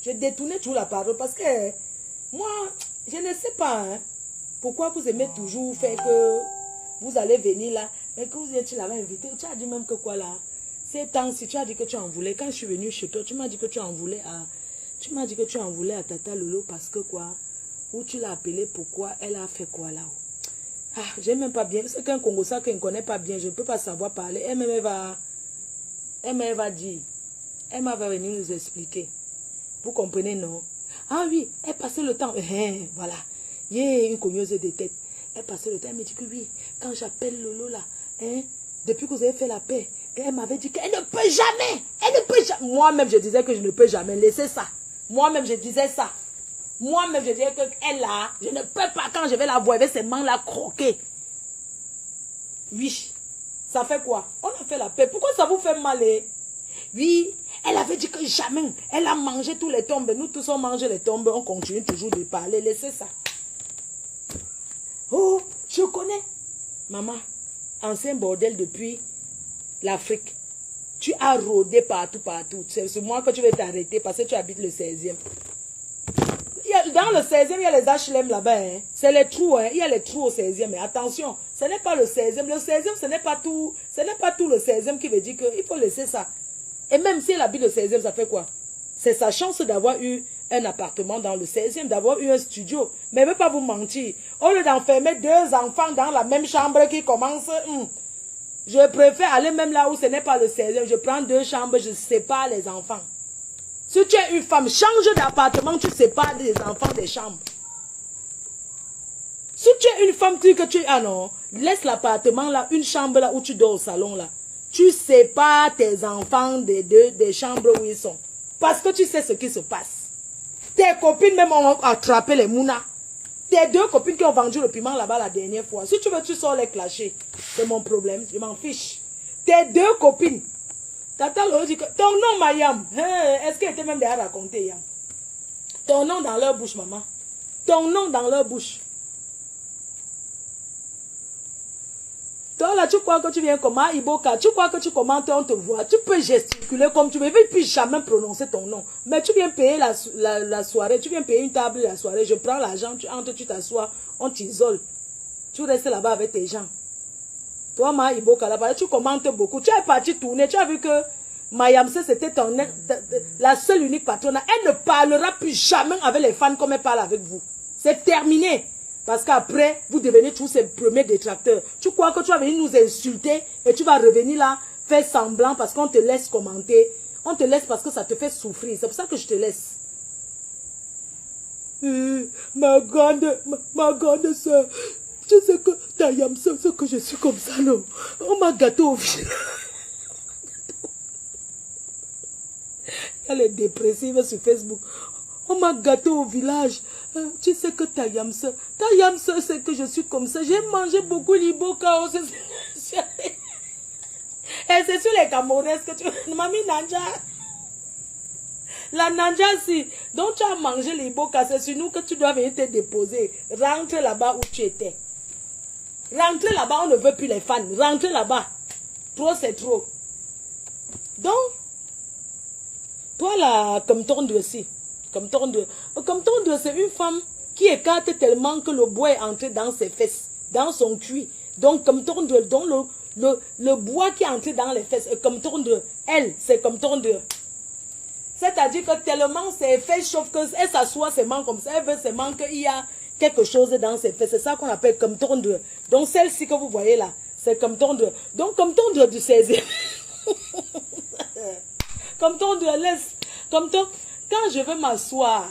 Je détournais toujours la parole parce que moi, je ne sais pas hein, pourquoi vous aimez toujours faire que vous allez venir là. Mais que tu l'avais invité, tu as dit même que quoi là. Ces temps-ci, tu as dit que tu en voulais. Quand je suis venue chez toi, tu m'as dit que tu en voulais à... Tu m'as dit que tu en voulais à Tata Lolo parce que quoi? Ou tu l'as appelé pourquoi? Elle a fait quoi là? Ah, j'aime même pas bien. C'est qu'un Congo ça qu'elle ne connaît pas bien. Je ne peux pas savoir parler. Elle va dire. Elle va venir nous expliquer. Vous comprenez, non? Ah oui, elle passait le temps. Voilà. Une cogneuse de tête. Elle passait le temps. Elle me dit que oui, quand j'appelle Lolo là, depuis que vous avez fait la paix, elle m'avait dit qu'elle ne peut jamais. Elle ne peut jamais. Moi-même, je disais que je ne peux jamais. Laissez ça. Moi-même, je disais ça. Moi-même, je disais qu'elle là, je ne peux pas, quand je vais la voir, avec ses mains là croquer. Oui. Ça fait quoi? On a fait la paix. Pourquoi ça vous fait mal? Oui. Elle avait dit que jamais. Elle a mangé tous les tombes. Nous tous, on mange les tombes. On continue toujours de parler. Laissez ça. Oh, je connais. Maman, ancien bordel depuis l'Afrique. Tu as rôdé partout. C'est moi que tu veux t'arrêter parce que tu habites le 16e. Dans le 16e, il y a les HLM là-bas. Hein. C'est les trous. Hein. Il y a les trous au 16e. Mais attention, ce n'est pas le 16e. Le 16e, ce n'est pas tout. Ce n'est pas tout le 16e qui veut dire qu'il faut laisser ça. Et même si elle habite le 16e, ça fait quoi? C'est sa chance d'avoir eu un appartement dans le 16e, d'avoir eu un studio. Mais elle ne veut pas vous mentir. Au lieu d'enfermer deux enfants dans la même chambre qui commencent... Je préfère aller même là où ce n'est pas le 16e. Je prends 2 chambres, je sépare les enfants. Si tu es une femme, change d'appartement, tu sépares des enfants des chambres. Si tu es une femme que tu... Ah non, laisse l'appartement là, une chambre là où tu dors au salon là. Tu sépares tes enfants des chambres où ils sont. Parce que tu sais ce qui se passe. Tes copines même ont attrapé les mounas. Tes 2 copines qui ont vendu le piment là-bas la dernière fois. Si tu veux, tu sors les clasher. C'est mon problème, je m'en fiche. Tes 2 copines. Tata Lolo dit que ton nom, Mayam. Est-ce qu'elle était même déjà raconté, Yam? Ton nom dans leur bouche, maman. Ton nom dans leur bouche. Toi là, tu crois que tu viens comment, Iboka? Tu crois que tu commentes, on te voit. Tu peux gesticuler comme tu veux. Je ne peux jamais prononcer ton nom. Mais tu viens payer la soirée. Tu viens payer une table la soirée. Je prends l'argent, tu entres, tu t'assois. On t'isole. Tu restes là-bas avec tes gens. Toi, Ma Iboka, là-bas, tu commentes beaucoup. Tu es parti tourner. Tu as vu que Mayamse, c'était la seule unique patronne. Elle ne parlera plus jamais avec les fans comme elle parle avec vous. C'est terminé. Parce qu'après, vous devenez tous ces premiers détracteurs. Tu crois que tu vas venir nous insulter et tu vas revenir là, faire semblant parce qu'on te laisse commenter. On te laisse parce que ça te fait souffrir. C'est pour ça que je te laisse. Ma grande soeur, tu sais que Tayam, c'est que je suis comme ça, non? On m'a gâté au village. Elle est dépressive sur Facebook. On m'a gâté au village. Tu sais que Tayam, c'est que je suis comme ça. J'ai mangé beaucoup l'Iboka. Et c'est sur les Camerounaises que tu... Mamie Nanja. La Nanja, si. Donc tu as mangé l'Iboka, c'est sur nous que tu dois venir te déposer. Rentre là-bas où tu étais. Rentre là-bas, on ne veut plus les fans. Rentre là-bas. Trop, c'est trop. Donc, toi là, comme ton aussi. Comme ton c'est une femme qui écarte tellement que le bois est entré dans ses fesses, dans son cuir. Donc, comme ton donc le bois qui est entré dans les fesses, comme ton elle, c'est comme ton C'est-à-dire que tellement ses fesses chauffent qu'elle s'assoit seulement comme ça, elle veut seulement qu'il y a quelque chose dans ses fesses. C'est ça qu'on appelle comme ton Donc, celle-ci que vous voyez là, c'est comme ton Donc, comme ton du 16e. Comme ton laisse. Comme ton... Quand je vais m'asseoir,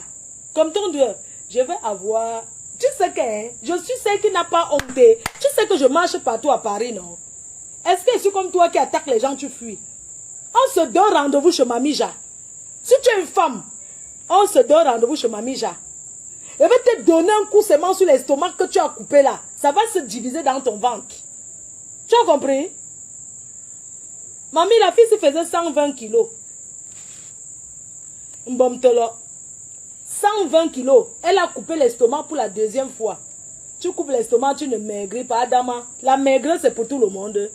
comme ton je vais avoir... Tu sais que je suis celle qui n'a pas honte. Tu sais que je marche partout à Paris, non? Est-ce que je suis comme toi qui attaque les gens, tu fuis? On se donne rendez-vous chez Mamija. Si tu es une femme, on se donne rendez-vous chez Mamija. Je vais te donner un coup seulement sur l'estomac que tu as coupé là. Ça va se diviser dans ton ventre. Tu as compris? Mamie, la fille se faisait 120 kilos. 120 kilos. Elle a coupé l'estomac pour la 2e fois. Tu coupes l'estomac, tu ne maigris pas, Adama. La maigreur, c'est pour tout le monde.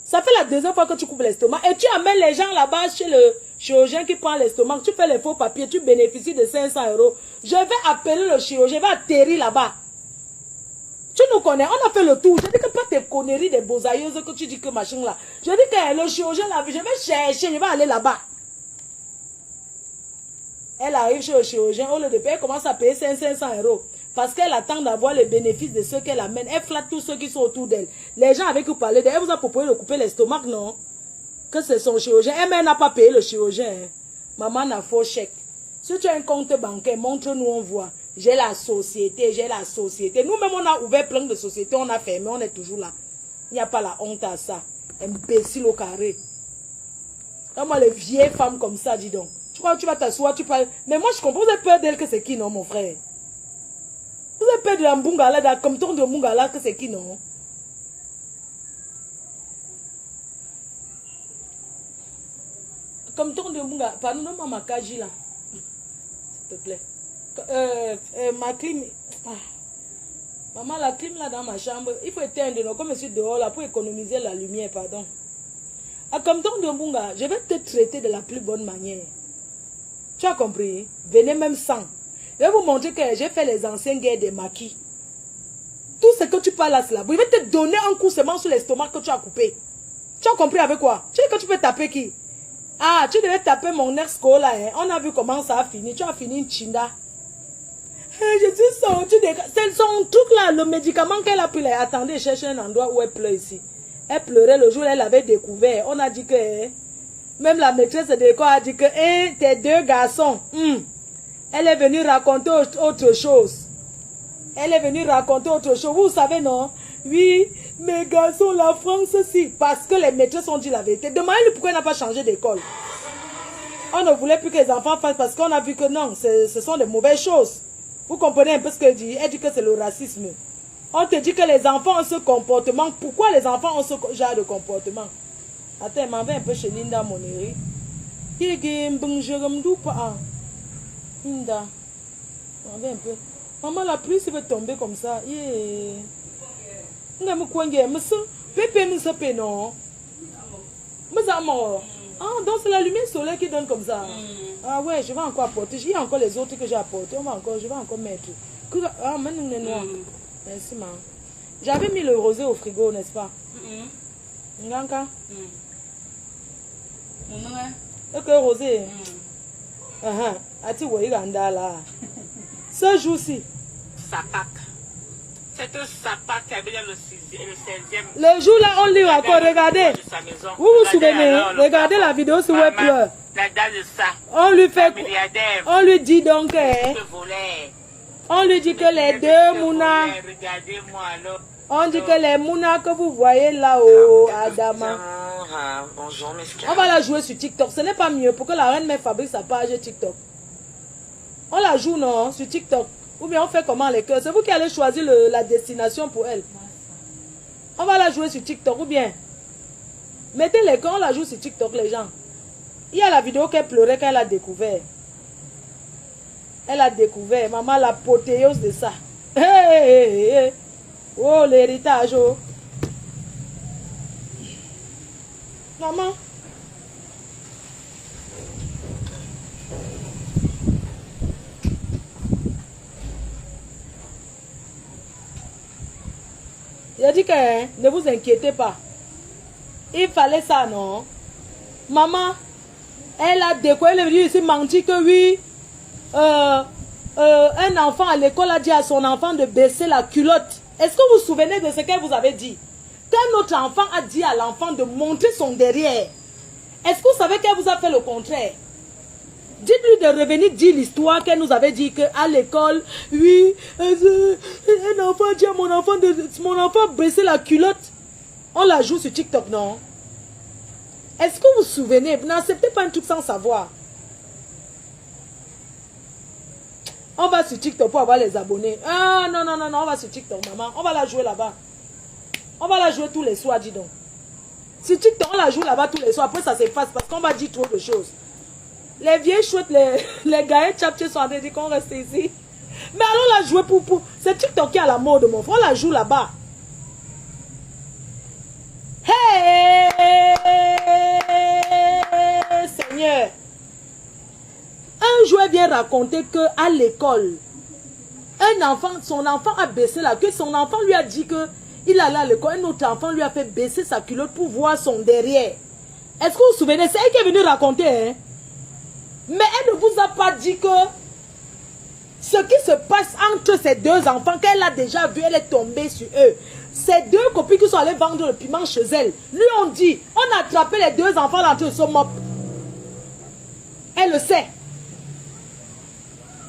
Ça fait la 2e fois que tu coupes l'estomac. Et tu amènes les gens là-bas chez le chirurgien qui prend l'estomac. Tu fais les faux papiers, tu bénéficies de 500 €. Je vais appeler le chirurgien, je vais atterrir là-bas. Tu nous connais, on a fait le tour. Je dis que pas tes conneries des bosailleuses que tu dis que machin là. Je dis que le chirurgien là, je vais chercher, je vais aller là-bas. Elle arrive chez le chirurgien, au lieu de payer, elle commence à payer 500 €. Parce qu'elle attend d'avoir les bénéfices de ceux qu'elle amène. Elle flatte tous ceux qui sont autour d'elle. Les gens avec qui vous parlez d'elle, elle vous a proposé de couper l'estomac, non? Que c'est son chirurgien. Elle n'a pas payé le chirurgien. Hein. Maman n'a faux chèque. Si tu as un compte bancaire, montre-nous, on voit. J'ai la société, j'ai la société. Nous-mêmes, on a ouvert plein de sociétés, on a fermé, on est toujours là. Il n'y a pas la honte à ça. Imbécile au carré. Et moi, les vieilles femmes comme ça, dis donc. Tu crois que tu vas t'asseoir, tu parles. Mais moi, je comprends. Vous avez peur d'elle que c'est qui, non, mon frère? Vous avez peur de la Mbungala, comme ton de Mbungala, que c'est qui, non? Comme ton de Mbungala. Pardonne-moi ma kaji, là. S'il te plaît. Ma clim. Ah. Maman, la clim, là, dans ma chambre, il faut éteindre, non? Comme je suis dehors, là, pour économiser la lumière, pardon. Ah, comme ton de Mbunga, je vais te traiter de la plus bonne manière. Tu as compris? Venez même sans. Je vais vous montrer que j'ai fait les anciennes guerres des maquis. Tout ce que tu parles là, c'est là. Je vais te donner un coup seulement sur l'estomac que tu as coupé. Tu as compris avec quoi? Tu sais que tu peux taper qui? Ah, tu devais taper mon ex-co là. Hein? On a vu comment ça a fini. Tu as fini une chinda. Hey, je suis sortie de... C'est son truc là, le médicament qu'elle a pris là. Attendez, cherche un endroit où elle pleure ici. Elle pleurait le jour où elle avait découvert. On a dit que... Même la maîtresse de l'école a dit que tes deux garçons, elle est venue raconter autre chose. Elle est venue raconter autre chose. Vous savez, non? Oui, mes garçons, la France, si. Parce que les maîtresses ont dit la vérité. Demandez-lui pourquoi il n'a pas changé d'école. On ne voulait plus que les enfants fassent parce qu'on a vu que non, ce sont de mauvaises choses. Vous comprenez un peu ce qu'elle dit? Elle dit que c'est le racisme. On te dit que les enfants ont ce comportement. Pourquoi les enfants ont ce genre de comportement? Attends, elle m'en va un peu chez Linda Moneri. Linda. M'en va un peu. Maman, la pluie veut tomber comme ça. Ah, donc c'est la lumière solaire qui donne comme ça. Ah ouais, je vais encore apporter. Il y a encore les autres que j'ai apportés. Je vais encore mettre. Ah, maintenant, noir. Merci, maman. J'avais mis le rosé au frigo, n'est-ce pas? Nganka? Ok, rosé. Ce jour-ci. Sapak. C'est un sapak qui avait le 16e. Le jour là, on lui raconte, regardez. Vous vous souvenez? Regardez la vidéo sur Web pleure. La date de ça. On lui fait. On lui dit donc. On lui dit que les deux Mouna. Regardez-moi alors. On dit que les Mouna que vous voyez là-haut, Adama. Bonjour, on va la jouer sur TikTok. Ce n'est pas mieux pour que la reine mère fabrique sa page TikTok. On la joue, non, sur TikTok. Ou bien on fait comment les cœurs? C'est vous qui allez choisir la destination pour elle. On va la jouer sur TikTok ou bien. Mettez les cœurs, on la joue sur TikTok, les gens. Il y a la vidéo qu'elle pleurait quand elle a découvert. Elle a découvert, maman, l'apothéose de ça. Hey. Oh, l'héritage, oh. Maman. Il a dit que ne vous inquiétez pas. Il fallait ça, non? Maman, elle a découvert, elle est venue ici mentir que oui. Un enfant à l'école a dit à son enfant de baisser la culotte. Est-ce que vous vous souvenez de ce qu'elle vous avait dit? Quand notre enfant a dit à l'enfant de montrer son derrière, est-ce que vous savez qu'elle vous a fait le contraire? Dites-lui de revenir dire l'histoire qu'elle nous avait dit qu'à l'école, oui, un enfant a dit à mon enfant baisser la culotte. On la joue sur TikTok, non? Est-ce que vous vous souvenez? Vous n'acceptez pas un truc sans savoir. On va sur TikTok pour avoir les abonnés. Ah non, on va sur TikTok, maman. On va la jouer là-bas. On va la jouer tous les soirs, dis donc. Sur TikTok, on la joue là-bas tous les soirs. Après, ça s'efface parce qu'on va dire trop de choses. Les vieilles chouettes, les gars tchapchés sont en train de dire qu'on reste ici. Mais allons la jouer pour... C'est TikTok qui a la mode, mon frère. On la joue là-bas. Hey, Seigneur. Un joueur vient raconter qu'à l'école, son enfant a baissé la queue. Son enfant lui a dit que il allait à l'école. Un autre enfant lui a fait baisser sa culotte pour voir son derrière. Est-ce que vous vous souvenez? C'est elle qui est venue raconter, hein? Mais elle ne vous a pas dit que ce qui se passe entre ces deux enfants, qu'elle a déjà vu, elle est tombée sur eux. Ces deux copines qui sont allées vendre le piment chez elle, lui ont dit, on a attrapé les deux enfants là, ils sont morts. Elle le sait.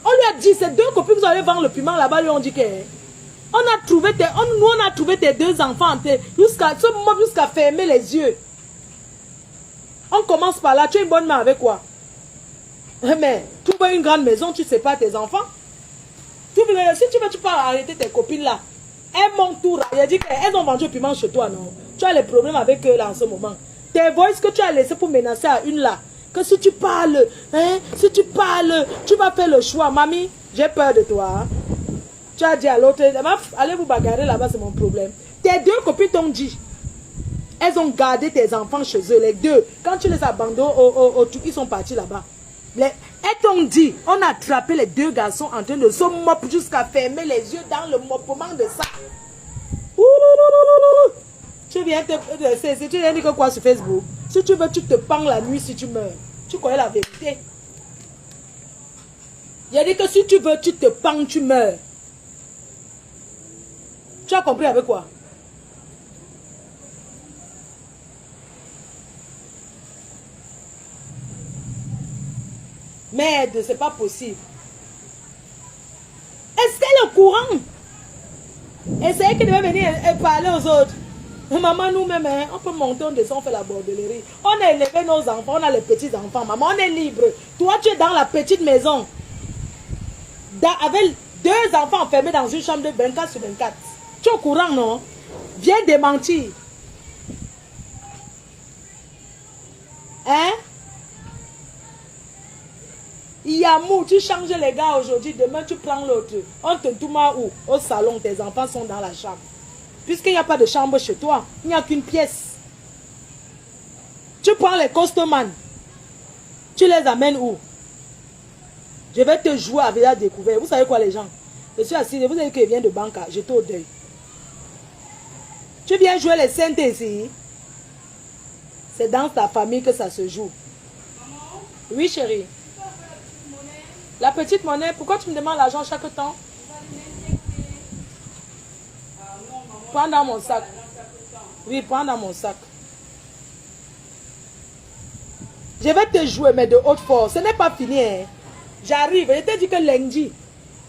On lui a dit, ces deux copines qui sont allées vendre le piment là-bas, lui ont dit que on a trouvé tes deux enfants jusqu'à fermer les yeux. On commence par là, tu es une bonne mère avec quoi? Mais trouver une grande maison, tu ne sais pas tes enfants. Si tu peux arrêter tes copines là. Elles montent tout. Il a dit qu'elles ont vendu le piment chez toi, non? Tu as les problèmes avec eux là en ce moment. Tes voix que tu as laissé pour menacer à une là. Que si tu parles, tu vas faire le choix. Mamie, j'ai peur de toi. Hein? Tu as dit à l'autre, allez vous bagarrer là-bas, c'est mon problème. Tes deux copines t'ont dit. Elles ont gardé tes enfants chez eux, les deux. Quand tu les abandonnes au truc, ils sont partis là-bas. Elles t'ont dit, on a attrapé les deux garçons en train de se mopper jusqu'à fermer les yeux dans le moppement de ça. Tu viens dire que quoi sur Facebook? Si tu veux, tu te pends la nuit si tu meurs. Tu connais la vérité. Il a dit que si tu veux, tu te pends, tu meurs. Tu as compris avec quoi? Merde, c'est pas possible. Est-ce qu'elle est au courant? Et c'est elle qui devait venir et parler aux autres. Maman, nous-mêmes, hein, on peut monter, on descend, on fait la bordellerie. On a élevé nos enfants, on a les petits-enfants. Maman, on est libre. Toi, tu es dans la petite maison. Avec 2 enfants enfermés dans une chambre de 24 sur 24. Tu es au courant, non? Viens démentir. Hein? Yamou, tu changes les gars aujourd'hui, demain tu prends l'autre. On te tourne où? Au salon, tes enfants sont dans la chambre. Puisqu'il n'y a pas de chambre chez toi, il n'y a qu'une pièce. Tu prends les costomans, tu les amènes où? Je vais te jouer avec la découverte. Vous savez quoi les gens? Je suis assis, vous savez qu'il vient de Banca, j'étais au deuil. Tu viens jouer les saintes ici. C'est dans ta famille que ça se joue. Oui chérie. La petite monnaie, pourquoi tu me demandes l'argent chaque temps? Prends dans mon sac. Oui, prends dans mon sac. Je vais te jouer, mais de haute force. Ce n'est pas fini. Hein. J'arrive. Je t'ai dit que lundi.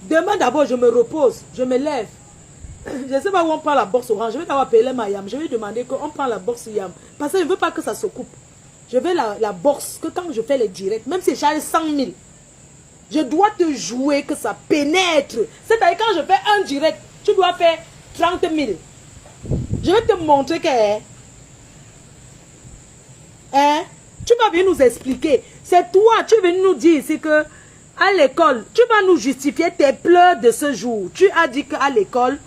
Demain d'abord, je me repose. Je me lève. Je ne sais pas où on prend la bourse orange. Je vais d'abord appeler ma yam. Je vais demander qu'on prend la bourse yam. Parce que je ne veux pas que ça se coupe. Je veux la bourse. Que quand je fais les directs, même si j'ai 100 000, je dois te jouer que ça pénètre. C'est-à-dire quand je fais un direct, tu dois faire 30 000. Je vais te montrer que... Hein? Tu vas venir nous expliquer. C'est toi, tu es venu nous dire ici que à l'école, tu vas nous justifier tes pleurs de ce jour. Tu as dit qu'à l'école,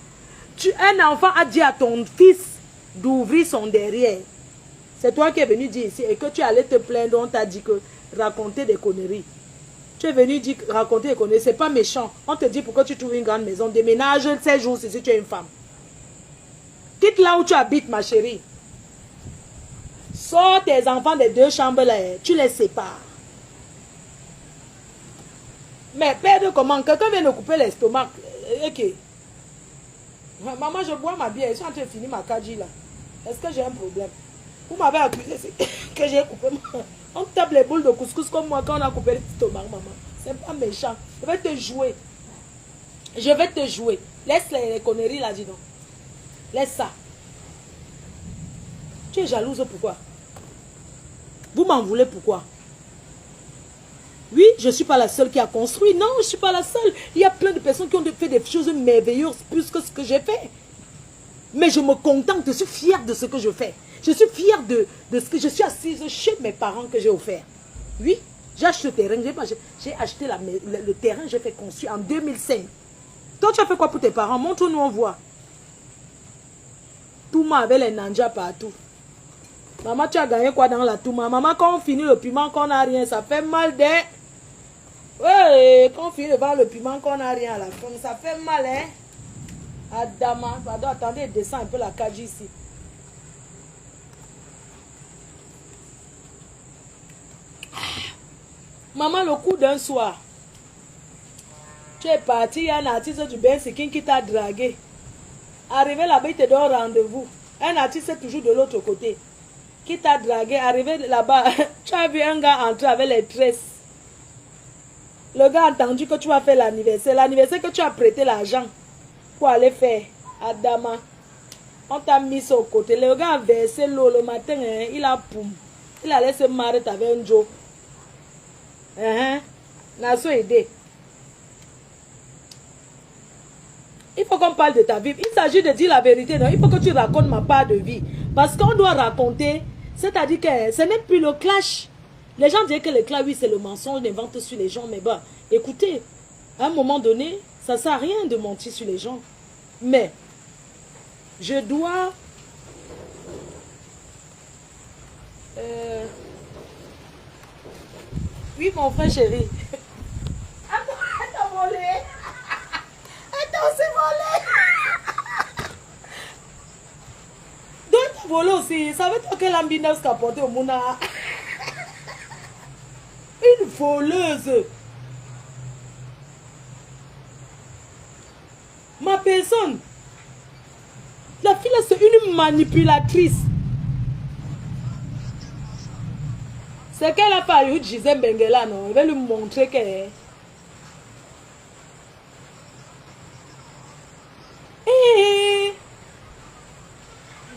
un enfant a dit à ton fils d'ouvrir son derrière. C'est toi qui es venu dire ici et que tu allais te plaindre. On t'a dit que raconter des conneries. Tu es venu dire raconter des conneries. C'est pas méchant. On te dit pourquoi tu trouves une grande maison. Déménage 16 jours si tu es une femme. Quitte là où tu habites, ma chérie. Sors tes enfants des 2 chambres là. Tu les sépares. Mais perdre comment? Quelqu'un vient de couper l'estomac. Ok. Maman, je bois ma bière. Je suis en train de finir ma kaji là. Est-ce que j'ai un problème? Vous m'avez accusé que j'ai coupé. On tape les boules de couscous comme moi quand on a coupé l'estomac, maman. C'est pas méchant. Je vais te jouer. Je vais te jouer. Laisse les conneries là, dis donc. Laisse ça. Tu es jalouse pourquoi? Vous m'en voulez pourquoi? Oui, je ne suis pas la seule qui a construit. Non, je ne suis pas la seule. Il y a plein de personnes qui ont fait des choses merveilleuses plus que ce que j'ai fait. Mais je me contente, je suis fière de ce que je fais. Je suis fière de ce que je suis assise chez mes parents que j'ai offert. Oui, j'ai acheté le terrain. J'ai acheté le terrain, j'ai fait construire en 2005. Toi, tu as fait quoi pour tes parents? Montre-nous, on voit. Touma avec les nanjas partout. Maman, tu as gagné quoi dans la Touma? Maman, quand on finit le piment, qu'on n'a rien, ça fait mal de... Ouais, quand on finit de voir le piment, qu'on n'a rien à la fin, ça fait mal, hein? Adama, pardon, attendez, descend un peu la cage ici. Maman, le coup d'un soir, tu es parti, il y a un artiste du Ben Sikin qui t'a dragué. Arrivé là-bas, il te donne rendez-vous. Un artiste est toujours de l'autre côté. Qui t'a dragué, arrivé là-bas, tu as vu un gars entrer avec les tresses. Le gars a entendu que tu as fait l'anniversaire. L'anniversaire que tu as prêté l'argent pour aller faire. Adama. On t'a mis ça au côté. Le gars a versé l'eau le matin. Hein, il a poum. Il allait se marier avec un Joe. N'a pas aidé. Il faut qu'on parle de ta vie. Il s'agit de dire la vérité. Non? Il faut que tu racontes ma part de vie. Parce qu'on doit raconter. C'est-à-dire que ce n'est plus le clash. Les gens disent que le clash, oui, c'est le mensonge, on invente sur les gens. Mais bon, écoutez, à un moment donné, ça ne sert à rien de mentir sur les gens. Mais, je dois... Oui, mon frère chéri. Attends, elle t'a volé. Elle t'a aussi volé. Donc, t'as volé aussi. Ça veut dire que l'ambinance qu'a porté au Mouna. Une voleuse. Ma personne. La fille là, c'est une manipulatrice. C'est qu'elle a fait à Gisèle Bengela, non? Je vais lui montrer qu'elle...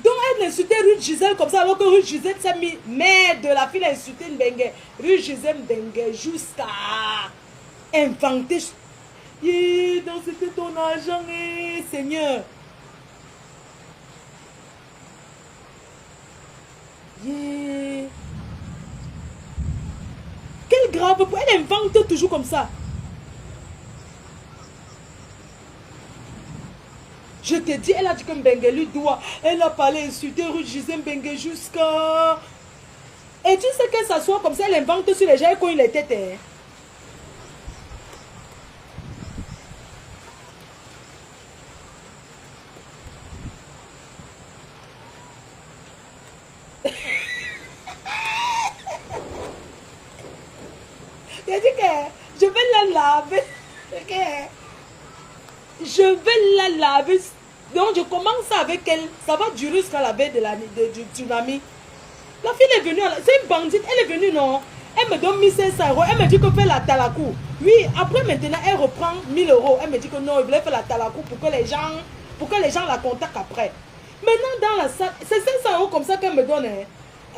Donc elle insultait Ruth Gisèle comme ça, alors que Ruth Gisèle s'est mis mère de la fille a insulté Mbengue. Ruth Gisèle Mbengue jusqu'à inventer. Donc c'était ton argent, Seigneur. Quel grave, elle invente toujours comme ça. Je te dis, elle a dit que Mbengue lui doit. Elle a parlé, insulté, Ruth Gisèle Mbengue jusqu'à... Et tu sais qu'elle s'assoit comme ça, elle invente sur les gens quand il était terre. Elle dit que je vais la laver. Je vais la laver. Donc je commence avec elle. Ça va durer jusqu'à la veille du tsunami. La fille est venue. C'est une bandite. Elle est venue, non? Elle me donne 1500 €. Elle me dit que fait la talakou. Oui, après maintenant, elle reprend 1000 €. Elle me dit que non, elle voulait faire la talakou pour que les gens la contactent après. Maintenant, dans la salle, c'est 500 € comme ça qu'elle me donne. Hein.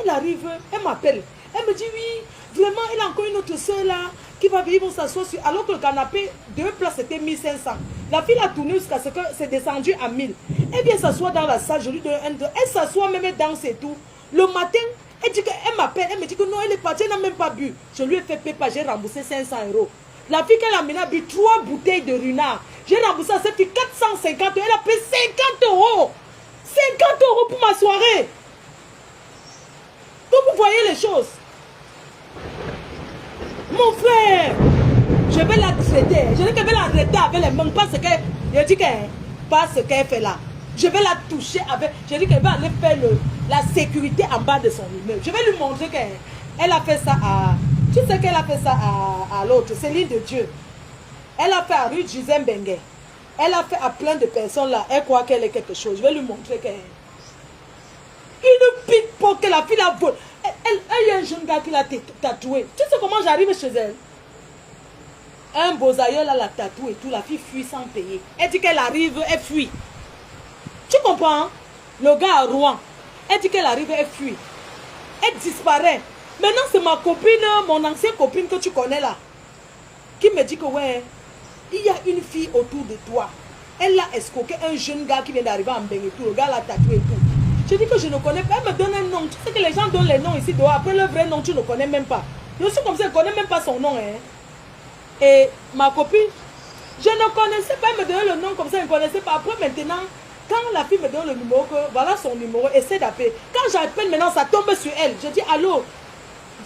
Elle arrive, elle m'appelle. Elle me dit oui, vraiment, elle a encore une autre soeur là qui va venir s'asseoir sur. Alors que le canapé, 2 places, c'était 1500. La fille a tourné jusqu'à ce que c'est descendu à 1000. Elle vient s'asseoir dans la salle, je lui donne un, deux. Elle s'assoit même, elle danse et tout. Le matin, elle dit qu'elle m'appelle, elle me dit que non, elle est partie, elle n'a même pas bu. Je lui ai fait PayPal, j'ai remboursé 500 €. La fille qu'elle a amené a bu 3 bouteilles de runard. J'ai remboursé à cette fille 450 €. Elle a payé 50 €. 50 € pour ma soirée. Donc vous voyez les choses. Mon frère, je vais la traiter. Je dis que je vais la traiter avec les mains. Parce que, je dis que, pas ce qu'elle fait là. Je vais la toucher avec. Je dis qu'elle va aller faire la sécurité en bas de son immeuble. Je vais lui montrer qu'elle a fait ça à. Tu sais qu'elle a fait ça à l'autre, Céline de Dieu. Elle a fait à Ruth Gisèle Mbengue. Elle a fait à plein de personnes là. Elle croit qu'elle est quelque chose. Je vais lui montrer qu'elle. Une pickpocket, la fille la vole. Il y a un jeune gars qui l'a tatoué. Tu sais comment j'arrive chez elle? Un beau-aïeul l'a tatoué et tout. La fille fuit sans payer. Elle dit qu'elle arrive, elle fuit. Tu comprends? Hein? Le gars à Rouen. Elle dit qu'elle arrive, elle fuit. Elle disparaît. Maintenant, c'est ma copine, mon ancienne copine que tu connais là, qui me dit que ouais, il y a une fille autour de toi. Elle a escroqué un jeune gars qui vient d'arriver en Mbeng et tout. Le gars l'a tatoué et tout. Je dis que je ne connais pas. Elle me donne un nom. Tu sais que les gens donnent les noms ici dehors. Après le vrai nom, tu ne connais même pas. Je suis comme ça, je ne connais même pas son nom. Hein. Et ma copine, je ne connaissais pas. Elle me donnait le nom comme ça, je ne connaissais pas. Après maintenant, quand la fille me donne le numéro, que voilà son numéro, essaie d'appeler. Quand j'appelle maintenant, ça tombe sur elle. Je dis allô.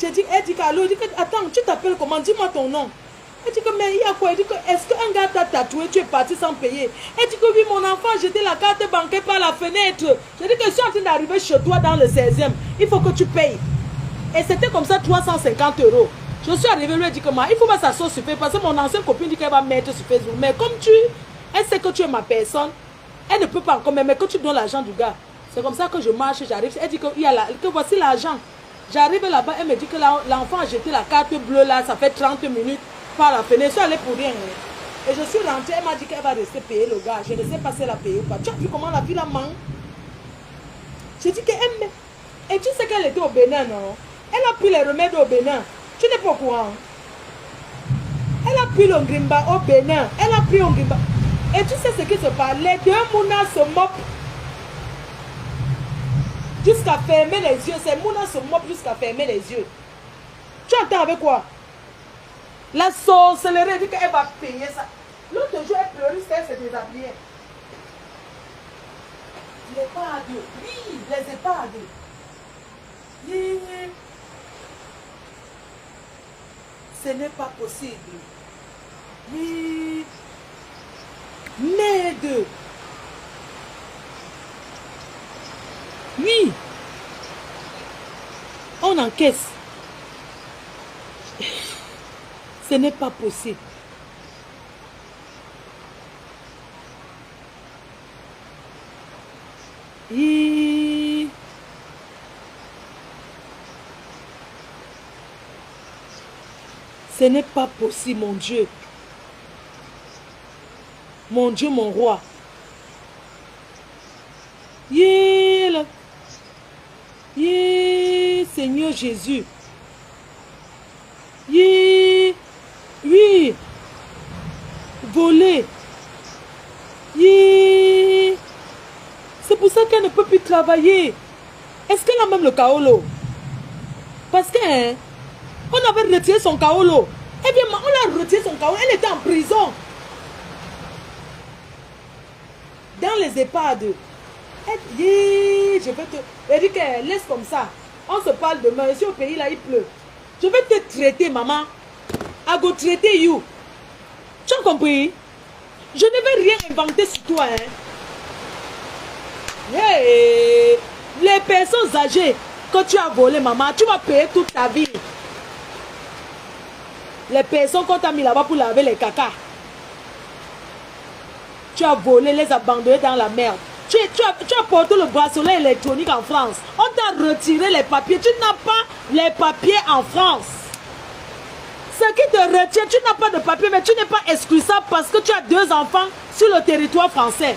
Je dis, elle dit allô. Je dis que, attends, tu t'appelles comment? Dis-moi ton nom. Elle dit que, mais il y a quoi? Elle dit que, est-ce qu'un gars t'a tatoué, tu es parti sans payer? Elle dit que oui, mon enfant, jeté la carte bancaire par la fenêtre. Je dis que je suis en train d'arriver chez toi dans le 16e. Il faut que tu payes. Et c'était comme ça 350 €. Je suis arrivée, lui ai dit que moi, il faut pas s'asseoir sur Facebook. Parce que mon ancienne copine dit qu'elle va mettre sur Facebook. Mais comme elle sait que tu es ma personne, elle ne peut pas encore, mais que tu donnes l'argent du gars. C'est comme ça que je marche, j'arrive. Elle dit que voici l'argent. J'arrive là-bas, elle me dit que l'enfant a jeté la carte bleue là, ça fait 30 minutes. Par la fenêtre, je suis allée pour rien. Hein. Et je suis rentrée, elle m'a dit qu'elle va rester payer le gars. Je ne sais pas si elle a payé ou pas. Tu as vu comment la fille la manque? J'ai dit qu'elle aime. Et tu sais qu'elle était au Bénin, non? Elle a pris les remèdes au Bénin. Tu n'es pas au courant? Elle a pris le Ngrimba au Bénin. Elle a pris le Ngrimba. Et tu sais ce qui se passe? Les deux Mouna se moquent. Jusqu'à fermer les yeux. C'est Mouna se moque jusqu'à fermer les yeux. Tu entends avec quoi? La sorcellerie dit qu'elle va payer ça. L'autre jour, elle pleurait, elle se déshabillait. Les EHPAD. Oui, les EHPAD. Oui. Ce n'est pas possible. Oui. Merde. Oui. On encaisse. Ce n'est pas possible. Ce n'est pas possible, mon Dieu. Mon Dieu, mon roi. Yeah, yeah, Seigneur Jésus. Yeah, oui. Voler. Yeah. C'est pour ça qu'elle ne peut plus travailler. Est-ce qu'elle a même le kaolo? Parce que hein, on avait retiré son kaolo. Eh bien, on a retiré son kaolo. Elle était en prison. Dans les EHPAD. Je vais te... Eric, laisse comme ça. On se parle demain. Ici au pays, là, il pleut. Je vais te traiter, maman. I go traiter you. Tu as compris? Je ne vais rien inventer sur toi. Hein. Hey, les personnes âgées que tu as volées, maman, tu vas payer toute ta vie. Les personnes qu'on t'a mis là-bas pour laver les caca. Tu as volé, les abandonné dans la merde. Tu as porté le bracelet électronique en France. On t'a retiré les papiers. Tu n'as pas les papiers en France. Ce qui te retient, tu n'as pas de papier, mais tu n'es pas exclusable parce que tu as 2 enfants sur le territoire français.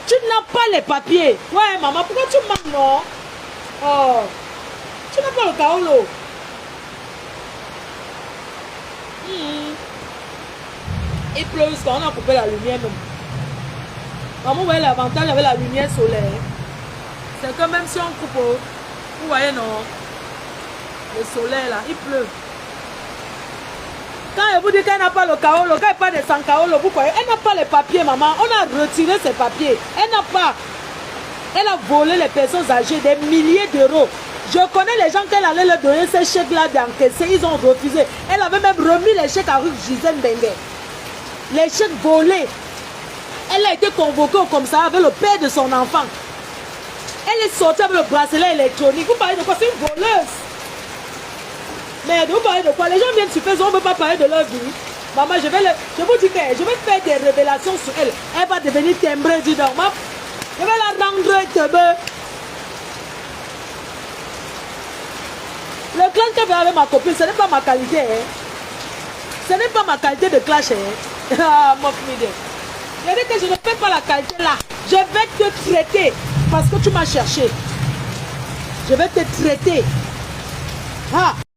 Tu n'as pas les papiers. Ouais, maman, pourquoi tu manques, non? Oh, tu n'as pas le kaolo. Il pleut jusqu'à on a coupé la lumière même. Maman, vous voyez l'avantage avec la lumière solaire. C'est que même si on coupe, vous voyez, non? Le soleil là, il pleut. Quand elle vous dit qu'elle n'a pas le kaolo, qu'elle n'a pas de sans kaolo, vous voyez, elle n'a pas les papiers, maman. On a retiré ses papiers. Elle n'a pas. Elle a volé les personnes âgées des milliers d'euros. Je connais les gens qu'elle allait leur donner ces chèques-là d'encaisser. Ils ont refusé. Elle avait même remis les chèques à rue Gisèle Benguet. Les chèques volés. Elle a été convoquée au commissariat avec le père de son enfant. Elle est sortie avec le bracelet électronique. Vous parlez de quoi? C'est une voleuse. Mais vous parlez de quoi? Les gens viennent sur Facebook, on ne veut pas parler de leur vie. Maman, je vous dis que je vais faire des révélations sur elle. Elle va devenir timbrée, dis donc. Je vais la rendre timbrée. Le clan qu'elle fait avec ma copine, ce n'est pas ma qualité. Hein. Ce n'est pas ma qualité de clash. Hein. Ah, mon fille. Je dis que je ne fais pas la qualité là. Je vais te traiter parce que tu m'as cherché. Je vais te traiter. Ah.